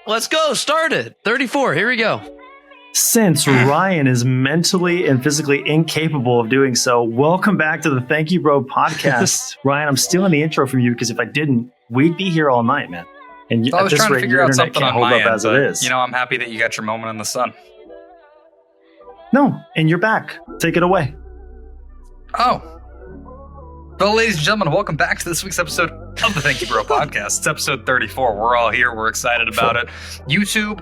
Let's go. Start it. 34. Here we go. Since Ryan is mentally and physically incapable of doing so, welcome back to the Thank You Bro podcast. Ryan, I'm stealing the intro from you because if I didn't, we'd be here all night, man. And I was trying to figure out something on my end, as it is. You know, I'm happy that you got your moment in the sun. No, and you're back. Take it away. Oh. Well, ladies and gentlemen, welcome back to this week's episode of the Thank You Bro podcast. It's episode 34. We're all here. We're excited about it. YouTube,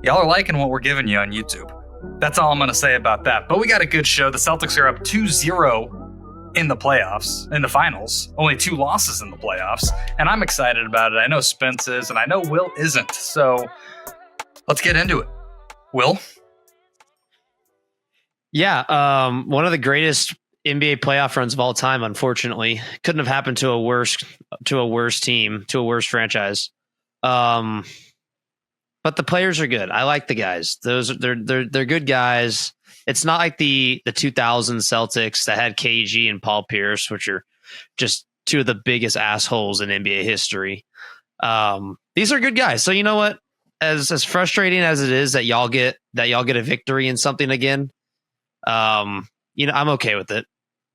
y'all are liking what we're giving you on YouTube. That's all I'm going to say about that. But we got a good show. The Celtics are up 2-0 in the playoffs, in the finals. Only 2 losses in the playoffs. And I'm excited about it. I know Spence is, and I know Will isn't. So let's get into it. Will? Yeah, one of the greatest NBA playoff runs of all time, unfortunately. Couldn't have happened to a worse team, to a worse franchise. But the players are good. I like the guys. They're good guys. It's not like the 2000 Celtics that had KG and Paul Pierce, which are just two of the biggest assholes in NBA history. These are good guys. So you know what? As frustrating as it is that y'all get a victory in something again, I'm okay with it.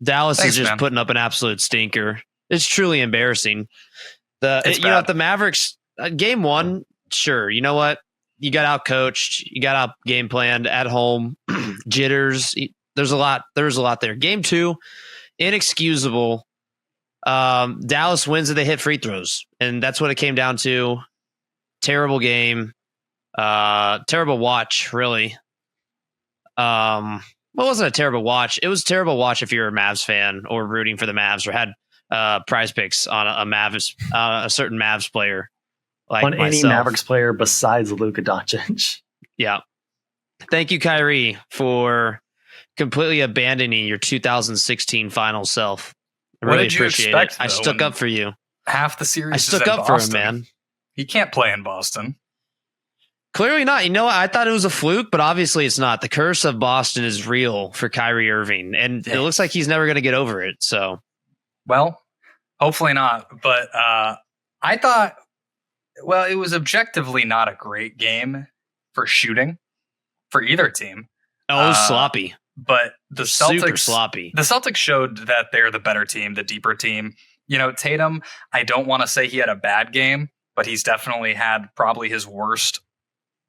Dallas is just putting up an absolute stinker. It's truly embarrassing. The Mavericks game 1, sure. You know what? You got out coached. You got out game planned at home. Jitters. There's a lot there. Game 2, inexcusable. Dallas wins and they hit free throws, and that's what it came down to. Terrible game. Terrible watch, really. Well, it wasn't a terrible watch. It was a terrible watch if you're a Mavs fan or rooting for the Mavs or had prize picks on a certain Mavs player. Like on myself. Any Mavericks player besides Luka Doncic. Yeah. Thank you, Kyrie, for completely abandoning your 2016 final self. I really appreciate it. I stuck up for you. Half the series. I stuck up for him, man. He can't play in Boston. Clearly not. You know, I thought it was a fluke, but obviously it's not. The curse of Boston is real for Kyrie Irving, and it looks like he's never going to get over it. So, well, hopefully not. But I thought, well, it was objectively not a great game for shooting for either team. Oh, it was sloppy. But the Celtics, super sloppy. The Celtics showed that they're the better team, the deeper team. You know, Tatum, I don't want to say he had a bad game, but he's definitely had probably his worst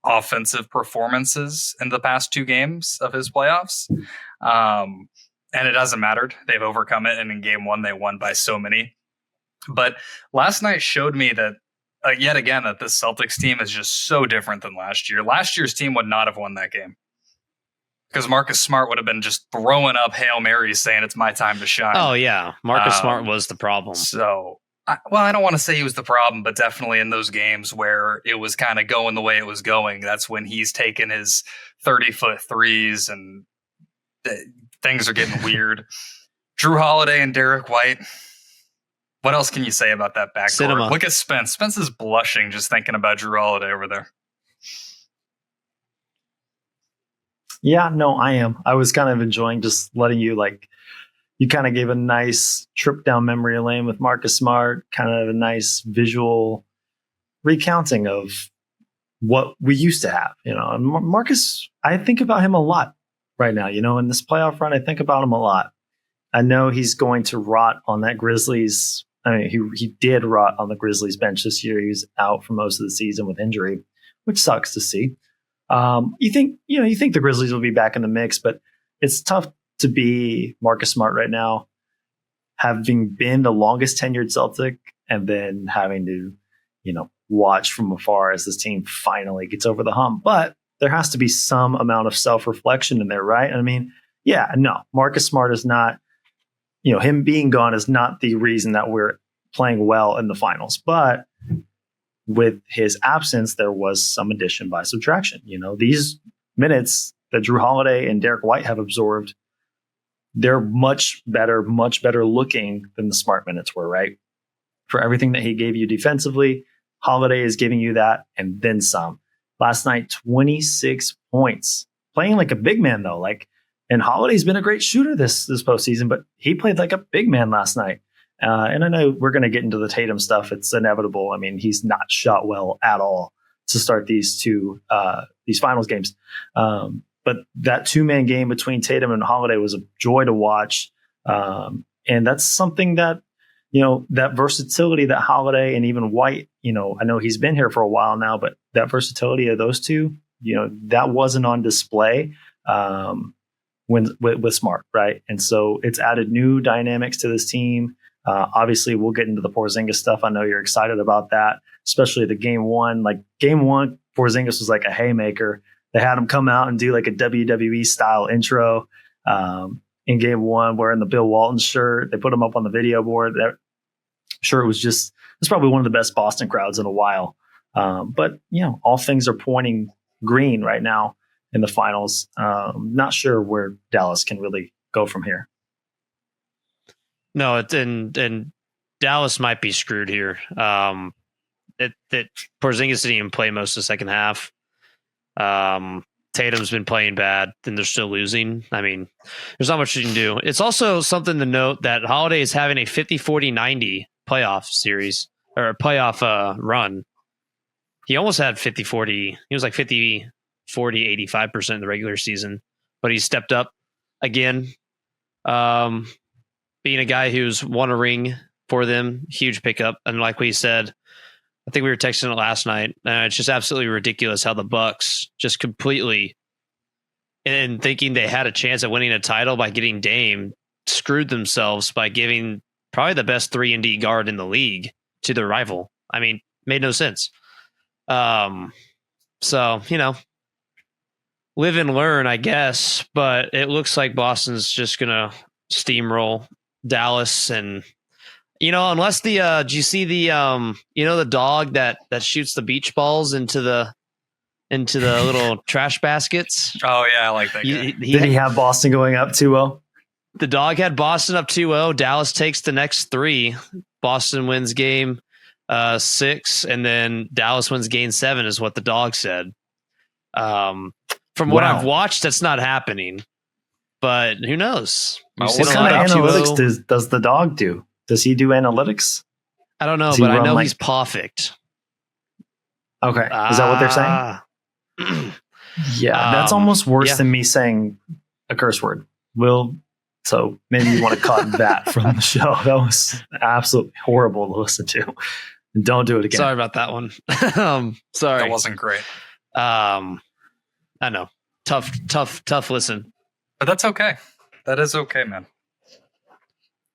offensive performances in the past 2 games of his playoffs. And it hasn't mattered. They've overcome it. And in game 1, they won by so many. But last night showed me that yet again, that this Celtics team is just so different than last year. Last year's team would not have won that game because Marcus Smart would have been just throwing up Hail Marys saying it's my time to shine. Oh yeah. Marcus Smart was the problem. So, I don't want to say he was the problem, but definitely in those games where it was kind of going the way it was going, that's when he's taking his 30-foot threes and things are getting weird. Drew Holiday and Derek White. What else can you say about that backcourt? Cinema. Look at Spence. Spence is blushing just thinking about Drew Holiday over there. Yeah, no, I am. I was kind of enjoying just letting you you kind of gave a nice trip down memory lane with Marcus Smart, kind of a nice visual recounting of what we used to have, and Marcus, I think about him a lot right now, in this playoff run. I think about him a lot. I know he's going to rot on that Grizzlies. I mean, he did rot on the Grizzlies bench this year. He was out for most of the season with injury, which sucks to see. You think the Grizzlies will be back in the mix, but it's tough to be Marcus Smart right now, having been the longest tenured Celtic and then having to, watch from afar as this team finally gets over the hump. But there has to be some amount of self-reflection in there, right? I mean, yeah, no, Marcus Smart is not, him being gone is not the reason that we're playing well in the finals. But with his absence, there was some addition by subtraction. These minutes that Drew Holiday and Derek White have absorbed, they're much better looking than the Smart minutes were, right? For everything that he gave you defensively, Holiday is giving you that and then some. Last night, 26 points. Playing like a big man, though. And Holiday's been a great shooter this postseason, but he played like a big man last night. And I know we're going to get into the Tatum stuff. It's inevitable. I mean, he's not shot well at all to start these finals games. But that 2-man game between Tatum and Holiday was a joy to watch. And that's something that, that versatility that Holiday and even White, I know he's been here for a while now, but that versatility of those two, that wasn't on display with Smart, right? And so it's added new dynamics to this team. Obviously, we'll get into the Porzingis stuff. I know you're excited about that, especially the game one. Like game one, Porzingis was like a haymaker. They had him come out and do like a WWE style intro in game one, wearing the Bill Walton shirt. They put him up on the video board. That shirt it's probably one of the best Boston crowds in a while. But all things are pointing green right now in the finals. Not sure where Dallas can really go from here. No, and Dallas might be screwed here. That Porzingis didn't even play most of the second half. Tatum's been playing bad, and they're still losing. I mean, there's not much you can do. It's also something to note that Holiday is having a 50-40-90 playoff series or a playoff run. He almost had 50-40. He was like 50-40, 85% in the regular season, but he stepped up again. Being a guy who's won a ring for them, huge pickup. And like we said, I think we were texting it last night. It's just absolutely ridiculous how the Bucks just completely, and thinking they had a chance at winning a title by getting Dame, screwed themselves by giving probably the best 3-and-D guard in the league to their rival. I mean, made no sense. So, live and learn, I guess. But it looks like Boston's just going to steamroll Dallas. And unless do you see the the dog that shoots the beach balls into the little trash baskets? Oh yeah, I like that guy. Did he have Boston going up 2-0? The dog had Boston up 2-0. Dallas takes the next 3. Boston wins game 6, and then Dallas wins game 7 is what the dog said. From what I've watched, that's not happening. But who knows? What kind of analytics does the dog do? Does he do analytics? I don't know, but I know he's perfect. Okay. Is that what they're saying? Yeah, that's almost worse than me saying a curse word. So maybe you want to cut that from the show. That was absolutely horrible to listen to. Don't do it again. Sorry about that one. Sorry. That wasn't great. I know. Tough listen. But that's okay. That is okay, man.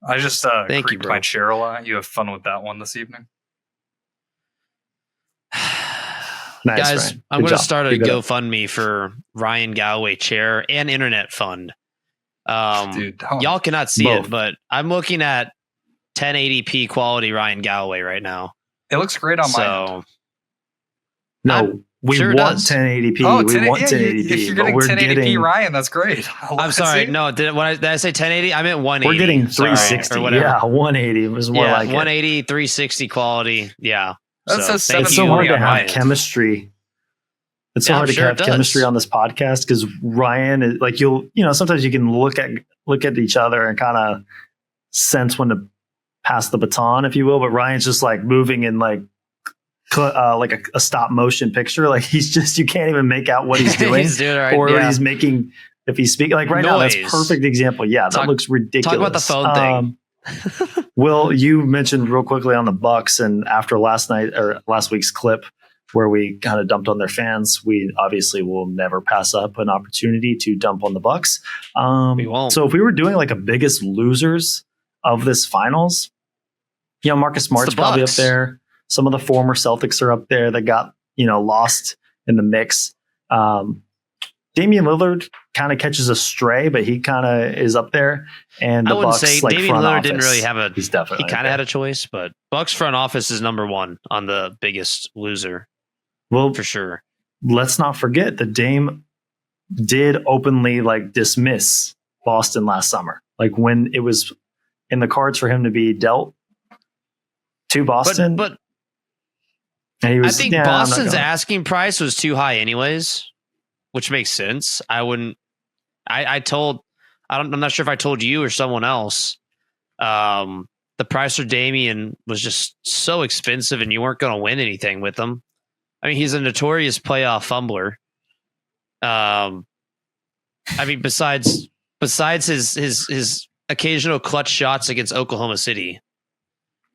I just creaked my chair a lot. You have fun with that one this evening. Nice, guys, Ryan. I'm going to start a GoFundMe for Ryan Galloway chair and internet fund. Dude, y'all cannot see both. it, but I'm looking at 1080p quality Ryan Galloway right now. It looks great on my end. No, we sure want does. 1080p. Oh, we want 1080p. If you're getting 1080p, Ryan, that's great. I'm sorry. No, did I say 1080? I meant 180. We're getting 360 or whatever. Yeah, 180 was more like 180, 360 quality. Yeah. That's so hard to have chemistry. It's so hard to have chemistry on this podcast because Ryan is like sometimes you can look at each other and kind of sense when to pass the baton, if you will. But Ryan's just like moving in like a stop motion picture. Like you can't even make out what he's doing, he's making if he's speaking. Like right now, that's a perfect example. Yeah, that looks ridiculous. Talk about the phone thing. Will, you mentioned real quickly on the Bucks, and after last week's clip where we kind of dumped on their fans, we obviously will never pass up an opportunity to dump on the Bucks. We won't. So if we were doing like a biggest losers of this finals, Marcus Smart's probably up there. Some of the former Celtics are up there that got lost in the mix. Damian Lillard kind of catches a stray, but he kind of is up there. And the Bucks, say Damian Lillard didn't really have he's definitely he kind of had a choice, but Bucks front office is number 1 on the biggest loser. Well, for sure. Let's not forget that Dame did openly dismiss Boston last summer. Like when it was in the cards for him to be dealt to Boston. But I think Boston's asking price was too high anyways. Which makes sense. I'm not sure if I told you or someone else. The price for Damian was just so expensive and you weren't going to win anything with them. I mean, he's a notorious playoff fumbler. I mean, besides his occasional clutch shots against Oklahoma City,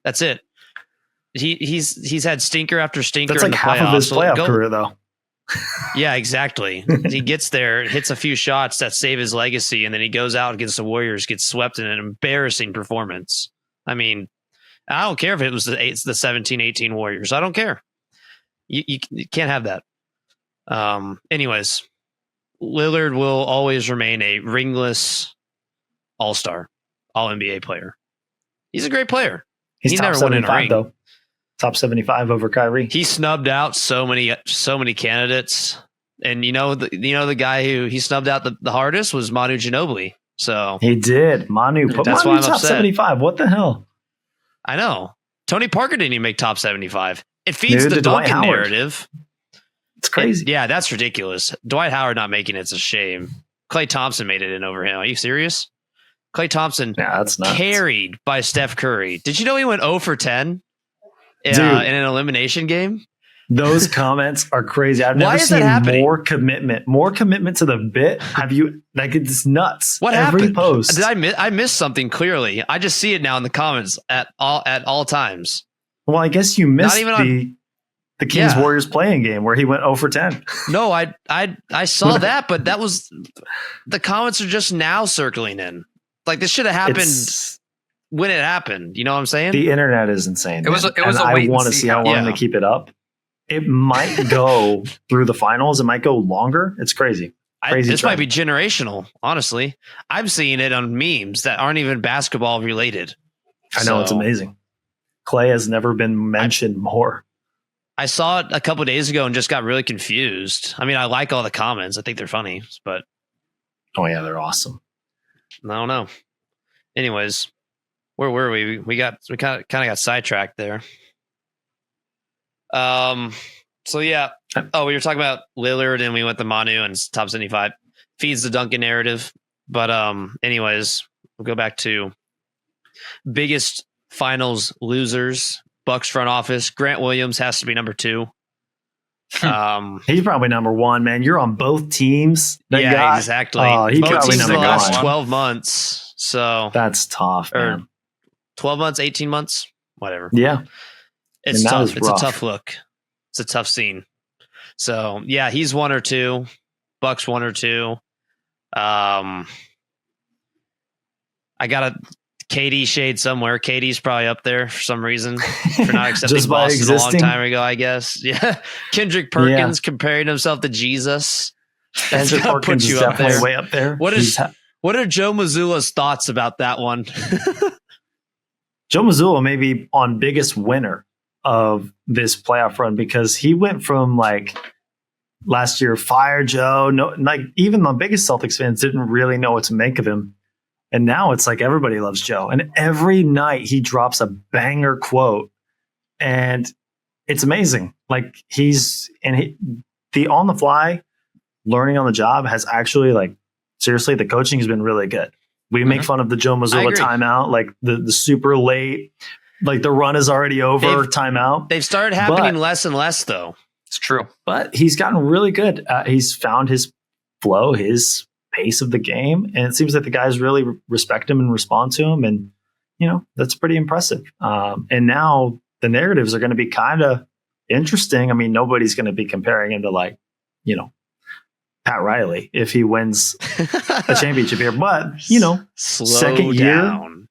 that's it. He's had stinker after stinker. That's like in the half playoffs. of his playoff career, though. Yeah, exactly. He gets there, hits a few shots that save his legacy, and then he goes out against the Warriors, gets swept in an embarrassing performance. I mean, I don't care if it was the 17-18 Warriors. I don't care. You can't have that. Anyways, Lillard will always remain a ringless all-star, all-NBA player. He's a great player. He's He top never won in a 75 ring. though. Top 75 over Kyrie. He snubbed out so many candidates, and the guy who he snubbed out the hardest was Manu Ginobili. So He did. Manu put That's why Manu I'm top upset. 75. What the hell? I know Tony Parker didn't even make top 75. It feeds Neither the did Dwight Duncan Howard. narrative. It's crazy. Yeah, that's ridiculous. Dwight Howard not making it's a shame. Klay Thompson made it in over him. Are you serious? Klay Thompson Yeah, that's nuts. carried by Steph Curry. Did you know he went 0 for 10 in Dude. an elimination game? Those comments are crazy. I've Why never is that seen happening? more commitment to the bit. Have you? Like, it's nuts. What Every happened? post. Did I missed something clearly? I just see it now in the comments at all times. Well, I guess you missed Not even the Kings Yeah. Warriors playing game where he went 0 for 10. No, I saw that, but that was the comments are just now circling in. Like this should have happened It's- when it happened. You know what I'm saying? The internet is insane. It was man. a- it was And a wait I and want to see see how how- long yeah. they keep it up. It might go through the finals. It might go longer. It's crazy. Crazy this might trend. be generational. Honestly, I'm seeing it on memes that aren't even basketball related. I know, it's So, amazing. Clay has never been mentioned more. I saw it a couple of days ago and just got really confused. I mean, I like all the comments. I think they're funny, but Oh yeah, they're awesome. I don't know. Anyways, where were we? We kind of got sidetracked there. So yeah. Oh, we were talking about Lillard and we went to Manu and it's top 75. Feeds the Duncan narrative. But anyways, we'll go back to biggest finals losers. Bucks front office. Grant Williams has to be number 2. He's probably number 1, man. You're on both teams. That yeah, guy- exactly. Oh, he's Both probably teams in the number last 1. 12 months. So That's tough, Or- man. 12 months, 18 months, whatever. Yeah. It's And that tough. was It's a rough. tough look. It's a tough scene. So yeah, he's 1 or 2. Bucks 1 or 2. I got a KD shade somewhere. KD's probably up there for some reason for not accepting Just by Boston a long existing? time ago, I guess. Yeah. Kendrick Perkins comparing himself to Jesus. That's Andrew gotta put Perkins you is up definitely there. way up there. What is- He's What are Joe Mazzulla's thoughts about that one? Joe Mazzulla may be on biggest winner of this playoff run because he went from like last year, fire Joe. No, like even the biggest Celtics fans didn't really know what to make of him. And now it's like everybody loves Joe. And every night he drops a banger quote. And it's amazing. Like the on the fly learning on the job has actually like, seriously, the coaching has been really good. We make fun of the Joe Mazzulla agree. timeout, like the super late, like the run is already over timeout. They've started happening But- less and less, though. It's true. But he's gotten really good. He's found his flow, his pace of the game, and it seems like the guys really respect him and respond to him. And that's pretty impressive. And now the narratives are going to be kind of interesting. I mean, nobody's going to be comparing him to Pat Riley if he wins a championship here. But Slow second year, down.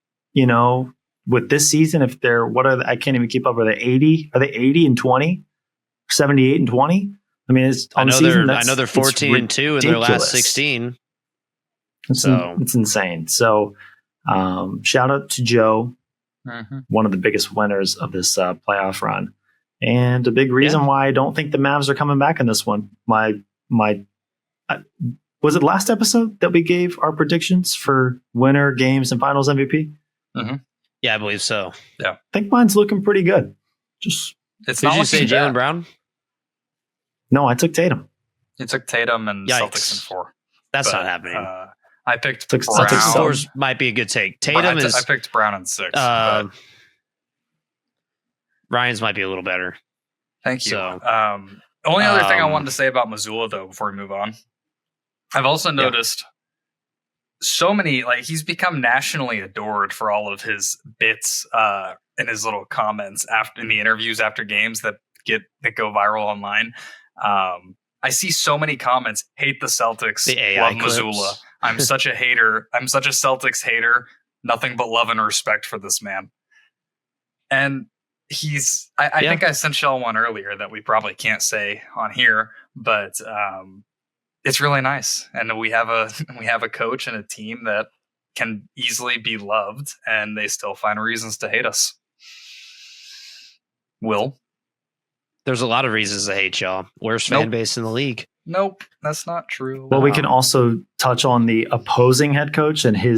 with this season, if they're I can't even keep up. Are they 80? Are they 80 and 20? 78 and 20? I mean, it's on I know the season. they're 14 and 2 in their last ridiculous. 16. It's insane. So, shout out to Joe, one of the biggest winners of this playoff run, and a big reason why I don't think the Mavs are coming back in this one. Was it last episode that we gave our predictions for winner, games, and finals MVP? Yeah, I believe so. I think mine's looking pretty good. It's Did not you say looking Jalen bad. Brown? No, I took Tatum. You took Tatum and Yikes. Celtics in 4. That's But, not happening. I picked Took Brown. Celtics Celtics scores might be a good take. Tatum I is picked Brown in 6. Ryan's might be a little better. Thank you. So, only other thing I wanted to say about Mazzulla, though, before we move on, I've also noticed so many, like, he's become nationally adored for all of his bits and his little comments after in the interviews after games that go viral online. I see so many comments: hate the Celtics, the AI love clips. Mazzulla. I'm such a hater. I'm such a Celtics hater. Nothing but love and respect for this man. And he's, I think I sent y'all one earlier that we probably can't say on here, but it's really nice. And we have a coach and a team that can easily be loved, and they still find reasons to hate us. Will? There's a lot of reasons to hate y'all. Worst fan base in the league. Nope, that's not true. Well, we can also touch on the opposing head coach and he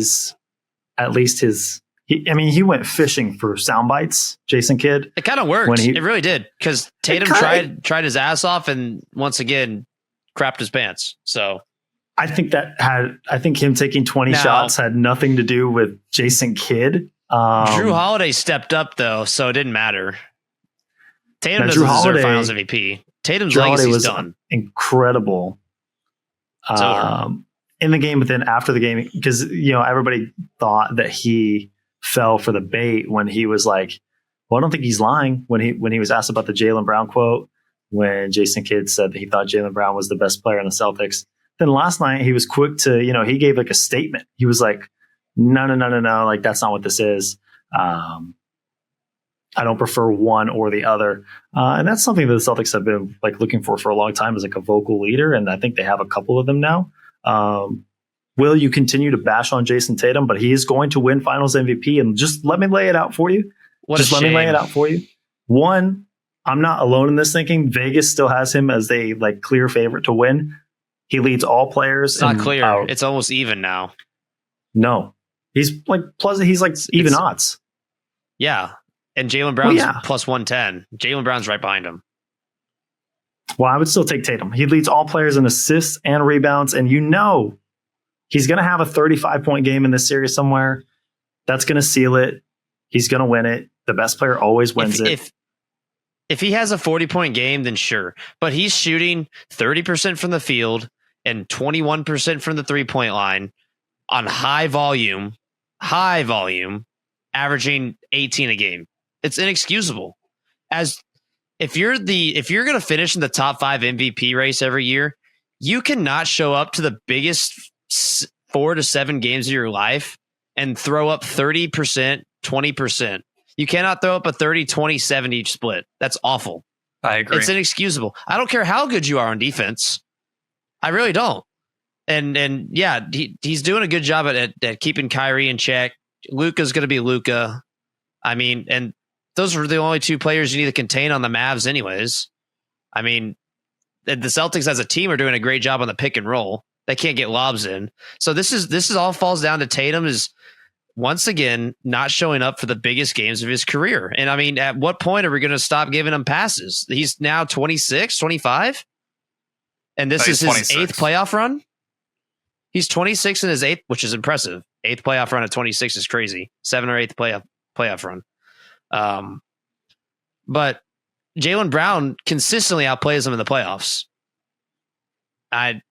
went fishing for sound bites, Jason Kidd. It kind of worked. It really did, because Tatum tried his ass off and once again crapped his pants. So I think him taking 20 shots had nothing to do with Jason Kidd. Drew Holiday stepped up though, so it didn't matter. Tatum doesn't deserve Finals MVP. Tatum's legacy was done. Incredible. In the game, but then after the game, because everybody thought that he fell for the bait when he was like, well, I don't think he's lying when he was asked about the Jaylen Brown quote, when Jason Kidd said that he thought Jaylen Brown was the best player in the Celtics. Then last night he was quick to, he gave like a statement. He was like, no, like that's not what this is. I don't prefer one or the other. And that's something that the Celtics have been like looking for a long time, is like a vocal leader. And I think they have a couple of them now. Will you continue to bash on Jason Tatum, but he is going to win Finals MVP? And just let me lay it out for you. Let me lay it out for you. One, I'm not alone in this thinking. Vegas still has him as the like clear favorite to win. He leads all players. It's not clear. It's almost even now. No, he's like even odds. Yeah. And Jaylen Brown's plus 110. Jaylen Brown's right behind him. Well, I would still take Tatum. He leads all players in assists and rebounds, and he's going to have a 35-point game in this series somewhere. That's going to seal it. He's going to win it. The best player always wins it. If he has a 40-point game, then sure. But he's shooting 30% from the field and 21% from the three-point line on high volume, averaging 18 a game. It's inexcusable. If you're going to finish in the top 5 MVP race every year, you cannot show up to the biggest 4 to 7 games of your life and throw up 30%, 20%. You cannot throw up a 30-20-70 split. That's awful. I agree. It's inexcusable. I don't care how good you are on defense. I really don't. And yeah, he's doing a good job at keeping Kyrie in check. Luka's going to be Luka. I mean, and those were the only 2 players you need to contain on the Mavs anyways. I mean, the Celtics as a team are doing a great job on the pick and roll. They can't get lobs in. So this is all falls down to Tatum is once again not showing up for the biggest games of his career. And I mean, at what point are we going to stop giving him passes? He's now 26, 25. And this is his 26. 8th playoff run. He's 26 in his 8th, which is impressive. 8th playoff run at 26 is crazy. 7th or 8th playoff run. But Jaylen Brown consistently outplays him in the playoffs. And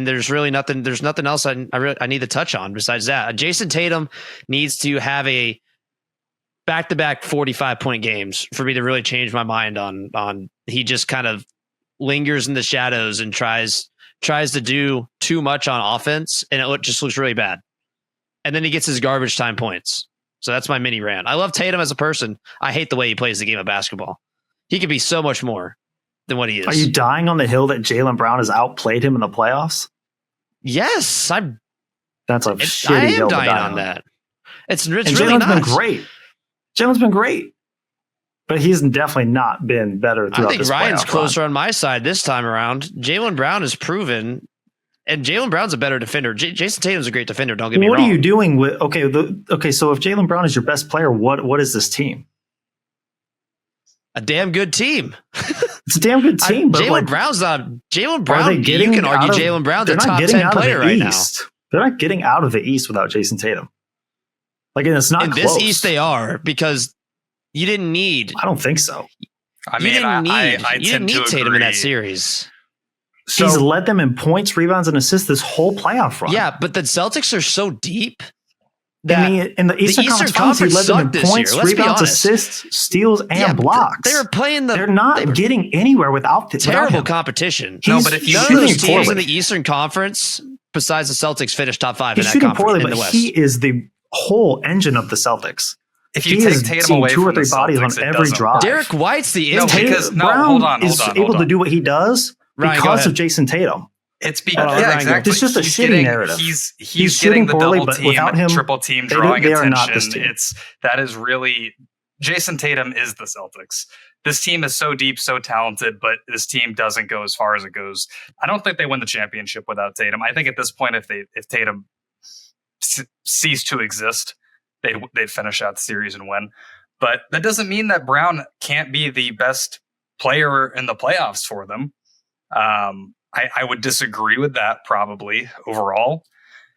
there's really nothing. There's nothing else I need to touch on besides that. Jayson Tatum needs to have a back-to-back 45-point games for me to really change my mind on. He just kind of lingers in the shadows and tries to do too much on offense, and it just looks really bad. And then he gets his garbage time points. So that's my mini rant. I love Tatum as a person. I hate the way he plays the game of basketball. He could be so much more than what he is. Are you dying on the hill that Jaylen Brown has outplayed him in the playoffs? Yes, That's a shitty hill to die on that. It's really Jaylen's not. been great. Jaylen's been great, but he's definitely not been better throughout this playoff run. I think Ryan's closer on my side this time around. Jaylen Brown has proven, and Jaylen Brown's a better defender. Jayson Tatum's a great defender. Don't get me wrong. What are you doing with? So if Jaylen Brown is your best player, what is this team? A damn good team. It's a damn good team. But Jaylen Brown's not. Jaylen Brown. You can argue Jaylen Brown's a top 10 player right now. They're not getting out of the East without Jayson Tatum. Like, and it's not in close. This East they are, because you didn't need. I don't think so. I mean, I you didn't tend to need Tatum in that agree. series. So, he's led them in points, rebounds, and assists this whole playoff run. Yeah, but the Celtics are so deep in the Eastern Conference, he led them in points, rebounds, assists, steals, and blocks. They were playing They're not getting anywhere without terrible competition. No, but if you none of those teams in the Eastern Conference, besides the Celtics, finished top 5 in that conference. Poorly, in the but West. he is the whole engine of the Celtics. If you take Tatum away 2 or from 3 bodies Celtics, on every drive. Derek White's the Brown is able to do what he does because of Jayson Tatum. It's because exactly. It's just a shitty narrative. He's shooting getting the poorly, double but team, without him, triple team, drawing they attention. Are not this team. That is really Jayson Tatum is the Celtics. This team is so deep, so talented, but this team doesn't go as far as it goes. I don't think they win the championship without Tatum. I think at this point, if Tatum ceased to exist, they'd finish out the series and win. But that doesn't mean that Brown can't be the best player in the playoffs for them. I would disagree with that probably overall.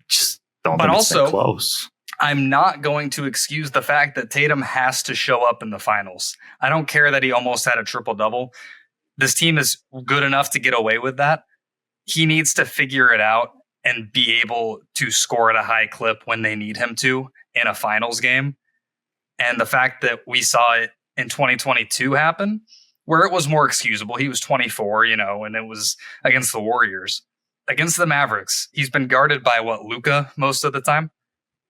Just don't think it's that close. I'm not going to excuse the fact that Tatum has to show up in the finals. I don't care that he almost had a triple-double. This team is good enough to get away with that. He needs to figure it out and be able to score at a high clip when they need him to in a finals game. And the fact that we saw it in 2022 happen, where it was more excusable. He was 24, and it was against the Warriors. Against the Mavericks, he's been guarded by Luka most of the time.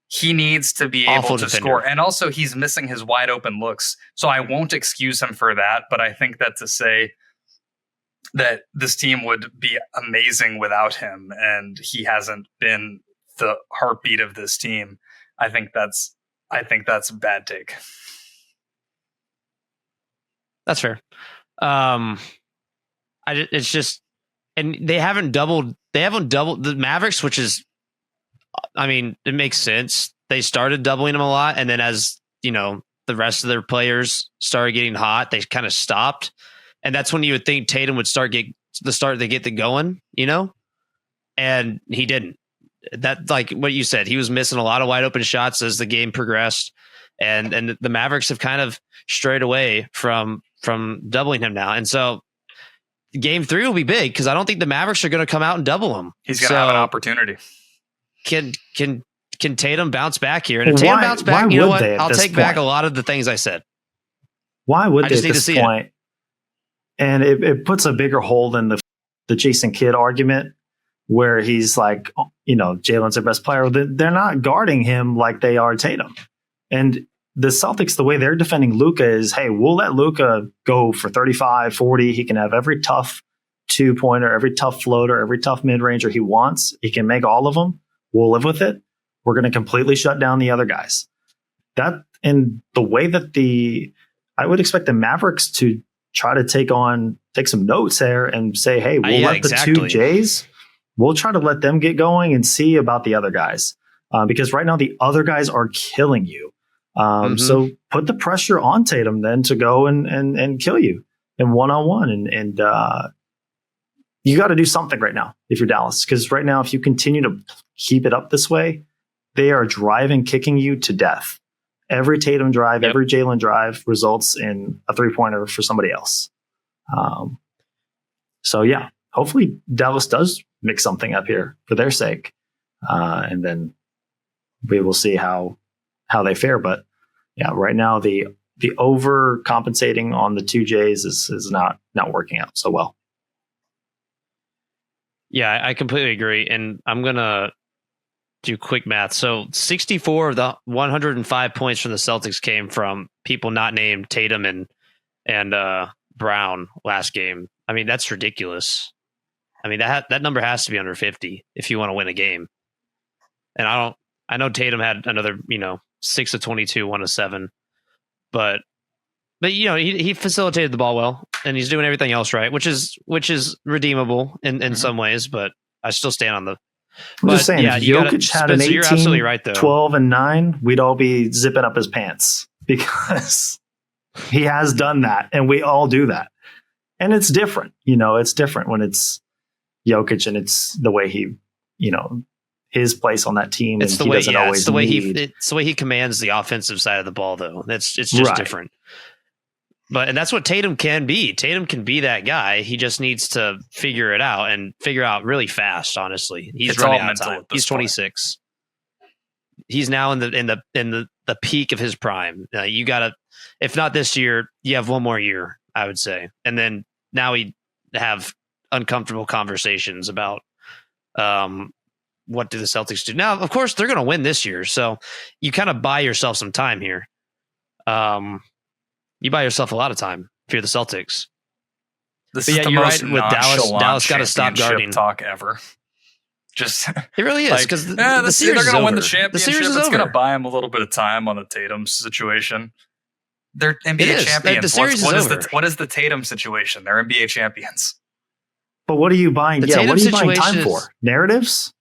He needs to be able to score. And also he's missing his wide open looks. So I won't excuse him for that. But I think that to say that this team would be amazing without him and he hasn't been the heartbeat of this team, I think that's a bad take. That's fair. It's just, and they haven't doubled the Mavericks, which is, I mean, it makes sense. They started doubling them a lot. And then as, the rest of their players started getting hot, they kind of stopped. And that's when you would think Tatum would get the going, and he didn't. That, like what you said, he was missing a lot of wide open shots as the game progressed. And the Mavericks have kind of strayed away from doubling him now. And so game 3 will be big because I don't think the Mavericks are going to come out and double him. He's going to have an opportunity. Can Tatum bounce back here? And if Tatum bounce back, you know what? I'll take back a lot of the things I said. Why would they at this point? And it puts a bigger hole in the Jason Kidd argument where he's like, Jalen's their best player. They're not guarding him like they are Tatum. And the Celtics, the way they're defending Luka is, hey, we'll let Luka go for 35, 40. He can have every tough 2-pointer, every tough floater, every tough mid-ranger he wants. He can make all of them. We'll live with it. We're going to completely shut down the other guys. That, and the way that I would expect the Mavericks to try to take some notes there and say, hey, we'll let the 2 Jays, we'll try to let them get going and see about the other guys. Because right now the other guys are killing you. So put the pressure on Tatum then to go and kill you in one-on-one. And you got to do something right now if you're Dallas. Because right now, if you continue to keep it up this way, they are kicking you to death. Every Tatum drive, every Jalen drive results in a 3-pointer for somebody else. So yeah, hopefully Dallas does mix something up here for their sake. And then we will see how they fare. But yeah, right now the overcompensating on the 2 Jays is not working out so well. Yeah, I completely agree. And I'm going to do quick math. So 64 of the 105 points from the Celtics came from people not named Tatum and Brown last game. I mean, that's ridiculous. I mean, that number has to be under 50 if you want to win a game. And I know Tatum had another, 6 of 22, 1 of 7, but he facilitated the ball well, and he's doing everything else right, which is redeemable in some ways, but I still stand on the. I'm just saying, if Jokic had an 18, you're absolutely right, though. 12 and 9, we'd all be zipping up his pants because he has done that, and we all do that. And it's different, it's different when it's Jokic and it's the way he, his place on that team. It's and the way, doesn't always it's the way he commands the offensive side of the ball, though. It's just different. and that's what Tatum can be. Tatum can be that guy. He just needs to figure it out and figure out really fast. Honestly, he's running out of time. He's 26. He's now in the peak of his prime. You gotta, if not this year, you have one more year, I would say, and then now we have uncomfortable conversations about what do the Celtics do now. Of course, they're going to win this year, so you kind of buy yourself some time here. You buy yourself a lot of time if you're the Celtics. This is the most with Dallas got to stop guarding talk ever. Just it really is because they're going to win the championship. It's going to buy them a little bit of time on the Tatum situation. They're NBA champions. What is the Tatum situation? They're NBA champions. But what are you buying? What are you buying time for? Narratives?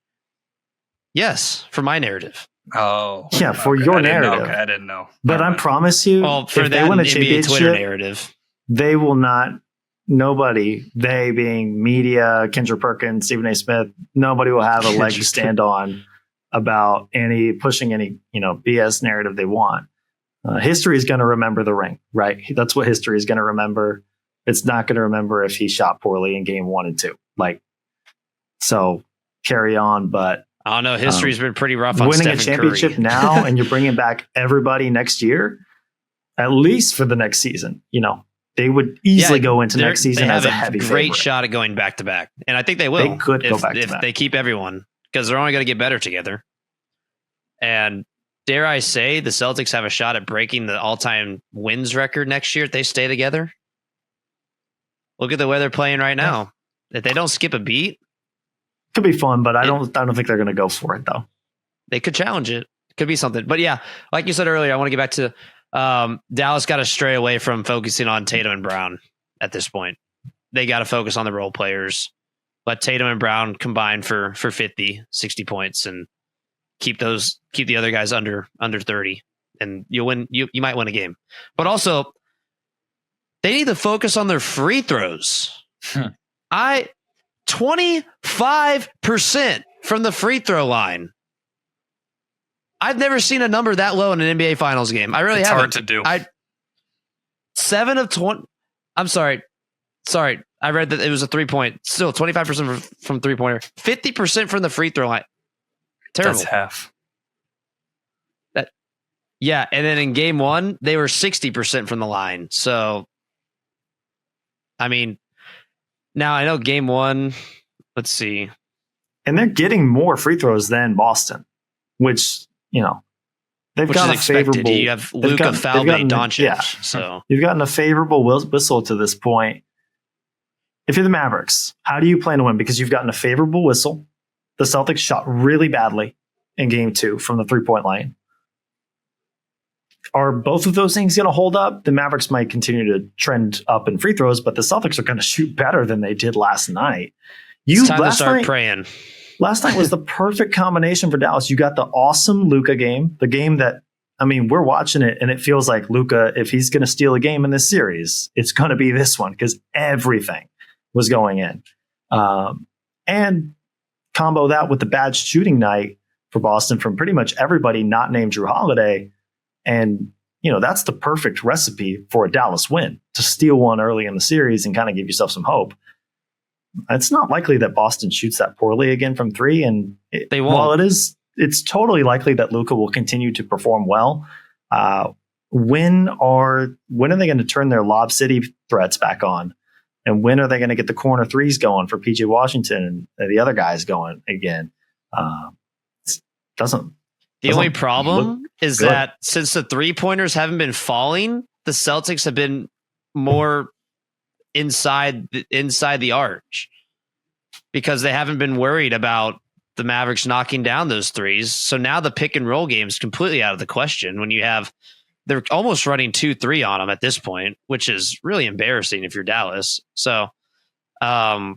Yes, for my narrative. Oh, yeah, for your narrative. I didn't know. But I promise you, if they win a championship, Twitter narrative, they will not. Nobody, they being media, Kendra Perkins, Stephen A. Smith, nobody will have a leg to stand on about pushing any BS narrative they want. History is going to remember the ring, right? That's what history is going to remember. It's not going to remember if he shot poorly in game 1 and 2. So carry on, but I don't know. History's been pretty rough on winning Stephen a championship Curry. now, and you're bringing back everybody next year, at least for the next season. They would easily go into next season as a heavy favorite. Great shot at going back to back, and I think they will. They could go back to back if they keep everyone, because they're only going to get better together. And dare I say, the Celtics have a shot at breaking the all-time wins record next year if they stay together. Look at the way they're playing right now. If they don't skip a beat, could be fun, but I don't think they're going to go for it though. They could challenge it. Could be something. But yeah, like you said earlier, I want to get back to Dallas got to stray away from focusing on Tatum and Brown at this point. They got to focus on the role players. Let Tatum and Brown combine for 50, 60 points and keep the other guys under 30 and you'll win. You might win a game. But also they need to focus on their free throws. 25% from the free throw line. I've never seen a number that low in an NBA Finals game. I really haven't. It's hard to do. 7 of 20. I'm sorry. I read that it was a 3-point. Still 25% from 3-pointer. 50% from the free throw line. Terrible. That's half. Yeah, and then in game 1, they were 60% from the line. So, I mean, now I know game 1. Let's see. And they're getting more free throws than Boston, which they've got a favorable. You have Luka, Falbe, Doncic. Yeah, so you've gotten a favorable whistle to this point. If you're the Mavericks, how do you plan to win? Because you've gotten a favorable whistle. The Celtics shot really badly in game 2 from the 3-point line. Are both of those things going to hold up? The Mavericks might continue to trend up in free throws, but the Celtics are going to shoot better than they did last night. It's time to start praying. Last night was the perfect combination for Dallas. You got the awesome Luka game, the game that, we're watching it and it feels like Luka, if he's going to steal a game in this series, it's going to be this one because everything was going in. And combo that with the bad shooting night for Boston from pretty much everybody not named Drew Holiday. And, that's the perfect recipe for a Dallas win, to steal one early in the series and kind of give yourself some hope. It's not likely that Boston shoots that poorly again from 3. And they won't. While it's totally likely that Luka will continue to perform well. When are they going to turn their Lob City threats back on? And when are they going to get the corner threes going for PJ Washington and the other guys going again? The only problem is that since the 3-pointers haven't been falling, the Celtics have been more inside the arch because they haven't been worried about the Mavericks knocking down those threes. So now the pick and roll game is completely out of the question when they're almost running 2-3 on them at this point, which is really embarrassing if you're Dallas. So, the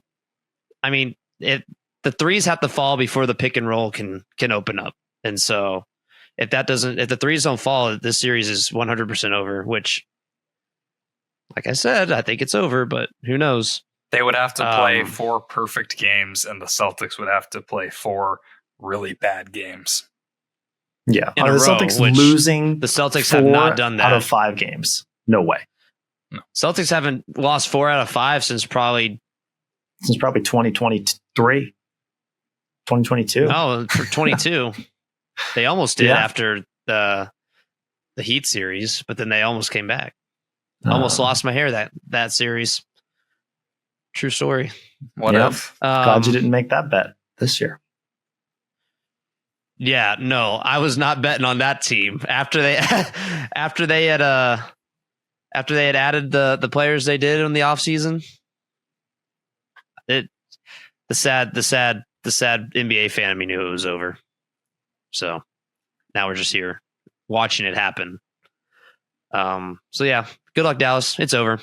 threes have to fall before the pick and roll can open up. And so if the threes don't fall, this series is 100% over, which, like I said, I think it's over, but who knows? They would have to play 4 perfect games, and the Celtics would have to play 4 really bad games. Yeah. In Are a the row, Celtics losing? The Celtics have not done that out of 5 games. No way. Celtics haven't lost 4 out of 5 since probably 2023, 2022. No, for 22. They almost did Yeah. after the Heat series, but then they almost came back. Almost lost my hair that series. True story. What if? Glad you didn't make that bet this year. Yeah, no, I was not betting on that team after they had added the players they did in the offseason. The sad NBA fan of me knew it was over. So now we're just here watching it happen. So yeah, good luck, Dallas. It's over.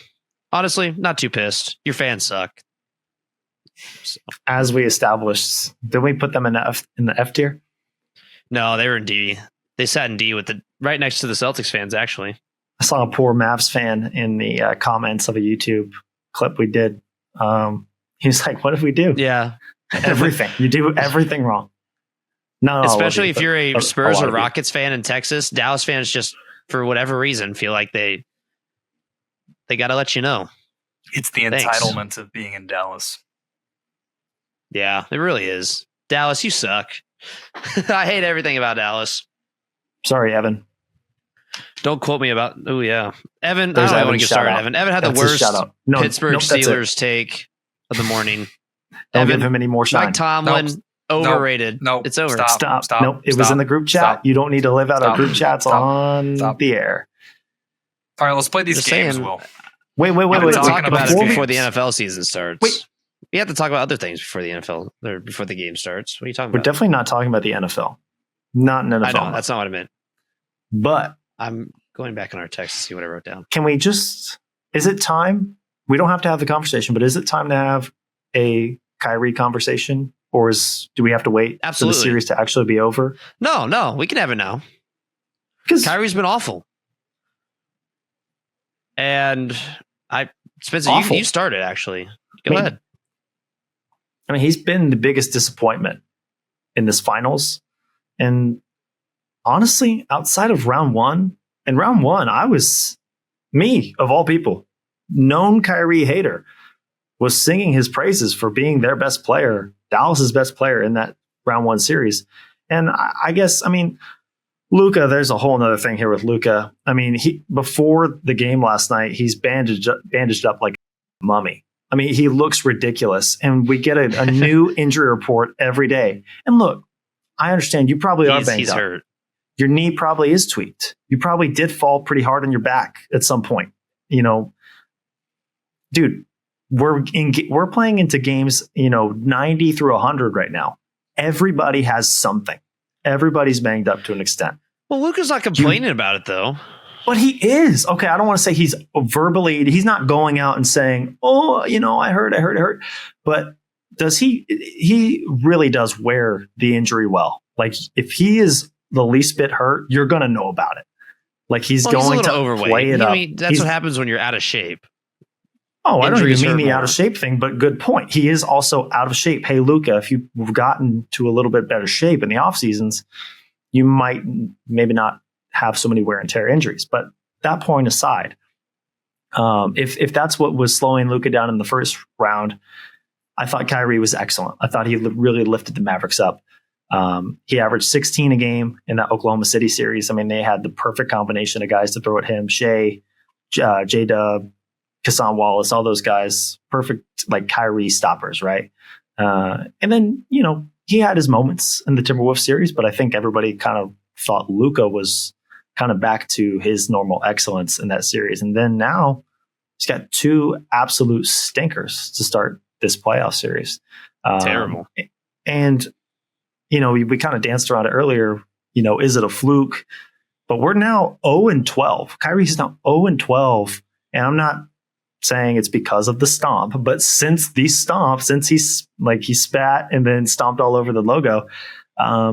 Honestly, not too pissed. Your fans suck. So. As we established, did we put them in the F tier? No, they were in D. They sat in D with right next to the Celtics fans, actually. I saw a poor Mavs fan in the comments of a YouTube clip we did. He was like, what did we do? Yeah. Everything. You do everything wrong. No, especially if you're a Spurs or you. Rockets fan in Texas. Dallas fans just, for whatever reason, feel like they got to let you know. It's the entitlement of being in Dallas. Yeah, it really is. Dallas, you suck. I hate everything about Dallas. Sorry, Evan. Don't quote me about. Oh yeah, Evan. There's I don't Evan, want to get started. Evan. Evan had the worst Pittsburgh Steelers take of the morning. Don't Evan, give him any more shine. Mike Tomlin, overrated. No, it's over. Stop. Nope. It was in the group chat. You don't need to live out our group chats on the air. All right, let's play these Just games. saying. Will. Wait. We're talking about it Before before the NFL season starts. Wait. We have to talk about other things before the NFL or before the game starts. What are you talking We're about? definitely not talking about the NFL. Not an NFL. I know that's not what I meant. But I'm going back in our text to see what I wrote down. can we just? Is it time? We don't have to have the conversation, but is it time to have a Kyrie conversation, or do we have to wait for the series to actually be over? No, we can have it now. Because Kyrie's been awful, and Spencer, you started actually. Go ahead. I mean, he's been the biggest disappointment in this finals, and honestly, outside of round one, I was me of all people, known Kyrie hater, was singing his praises for being their best player, Dallas's best player in that round one series. And I guess, Luka, there's a whole nother thing here with Luka. I mean, before the game last night, he's bandaged up like a mummy. I mean, he looks ridiculous, and we get a new injury report every day. And look, I understand you probably are banged he's up. hurt. Your knee probably is tweaked. You probably did fall pretty hard on your back at some point. Dude, we're playing into games, 90 through 100 right now. Everybody has something. Everybody's banged up to an extent. Well, Luka's not complaining about it though. But he is. Okay, I don't want to say he's not going out and saying, oh, I hurt. But does he really does wear the injury well. Like if he is the least bit hurt, you're going to know about it. Like he's going to overweight. play it up. That's what happens when you're out of shape. Oh, I don't Injuries even mean the hurt out of shape thing, but good point. He is also out of shape. Hey, Luka, if you've gotten to a little bit better shape in the off seasons, you might maybe not have so many wear and tear injuries. But that point aside, if that's what was slowing Luka down in the first round, I thought Kyrie was excellent. I thought he really lifted the Mavericks up. He averaged 16 a game in that Oklahoma City series. I mean, they had the perfect combination of guys to throw at him. Shea, J-Dub, Kassan Wallace, all those guys, perfect like Kyrie stoppers, right? And then, he had his moments in the Timberwolves series, but I think everybody kind of thought Luka was kind of back to his normal excellence in that series. And then now he's got two absolute stinkers to start this playoff series. Terrible. And, we kind of danced around it earlier. Is it a fluke? But we're now 0-12. Kyrie's now 0-12. And I'm not saying it's because of the stomp, but since he spat and then stomped all over the logo,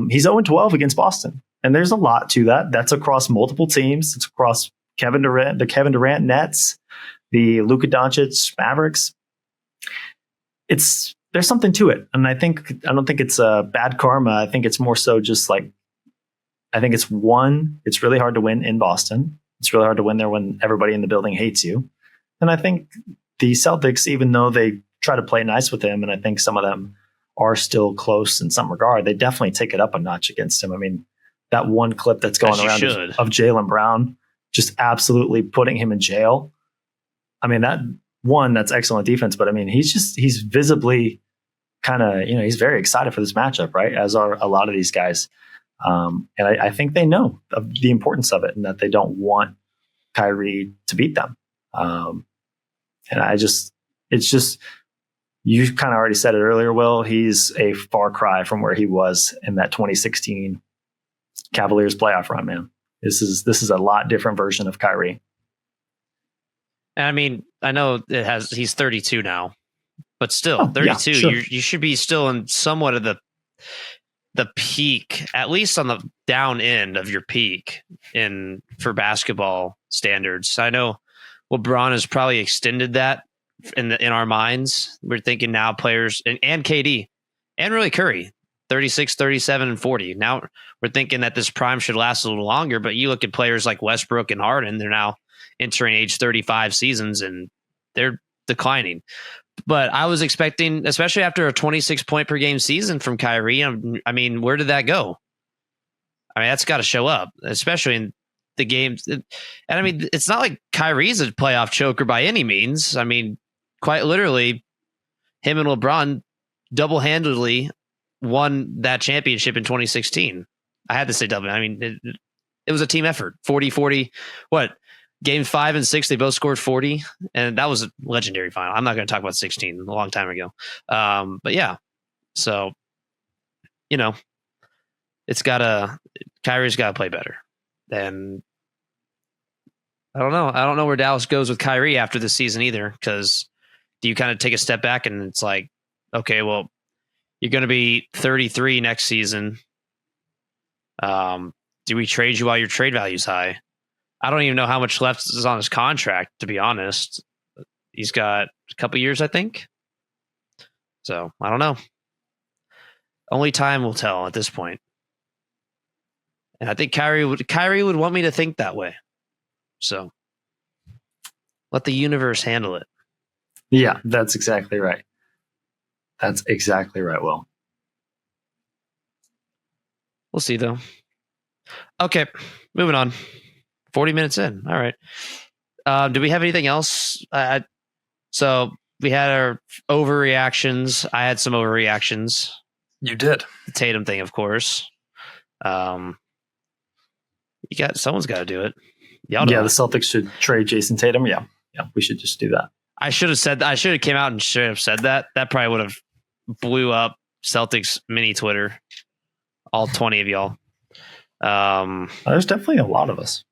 he's 0-12 against Boston. And there's a lot to that. That's across multiple teams. It's across the Kevin Durant Nets, the Luka Doncic Mavericks. There's something to it. And I don't think it's bad karma. I think it's more so just like, I think it's really hard to win in Boston. It's really hard to win there when everybody in the building hates you. And I think the Celtics, even though they try to play nice with him, and I think some of them are still close in some regard, they definitely take it up a notch against him. I mean, that one clip that's going around of Jaylen Brown just absolutely putting him in jail. I mean, that's excellent defense, but I mean, he's visibly kind of, he's very excited for this matchup, right? As are a lot of these guys. And I think they know of the importance of it and that they don't want Kyrie to beat them. And it's just, you kind of already said it earlier, Will, he's a far cry from where he was in that 2016 Cavaliers playoff run, man. This is a lot different version of Kyrie. I mean, I know he's 32 now, but still 32, yeah, sure. You should be still in somewhat of the peak, at least on the down end of your peak for basketball standards. I know LeBron has probably extended that in our minds. We're thinking now players and KD and really Curry, 36, 37, and 40. Now we're thinking that this prime should last a little longer, but you look at players like Westbrook and Harden, they're now entering age 35 seasons and they're declining. But I was expecting, especially after a 26 point per game season from Kyrie, I mean, where did that go? I mean, that's got to show up, especially in the games. And I mean, it's not like Kyrie's a playoff choker by any means. I mean, quite literally, him and LeBron double-handedly won that championship in 2016. I had to say double. I mean, it was a team effort. 40-40. What? Game 5 and 6, they both scored 40, and that was a legendary final. I'm not going to talk about 16, a long time ago. But yeah, so, Kyrie's got to play better. And I don't know. I don't know where Dallas goes with Kyrie after this season either, because do you kind of take a step back and it's like, okay, well, you're going to be 33 next season. Do we trade you while your trade value's high? I don't even know how much left is on his contract, to be honest. He's got a couple years, I think. So I don't know. Only time will tell at this point. And I think Kyrie would want me to think that way. So let the universe handle it. Yeah, that's exactly right. That's exactly right, Will. We'll see, though. Okay, moving on. 40 minutes in. All right. Do we have anything else? So we had our overreactions. I had some overreactions. You did. The Tatum thing, of course. Someone's got to do it. Yeah, the Celtics should trade Jayson Tatum. Yeah, we should just do that. I should have came out and should have said that. That probably would have blew up Celtics mini Twitter. All 20 of y'all. There's definitely a lot of us.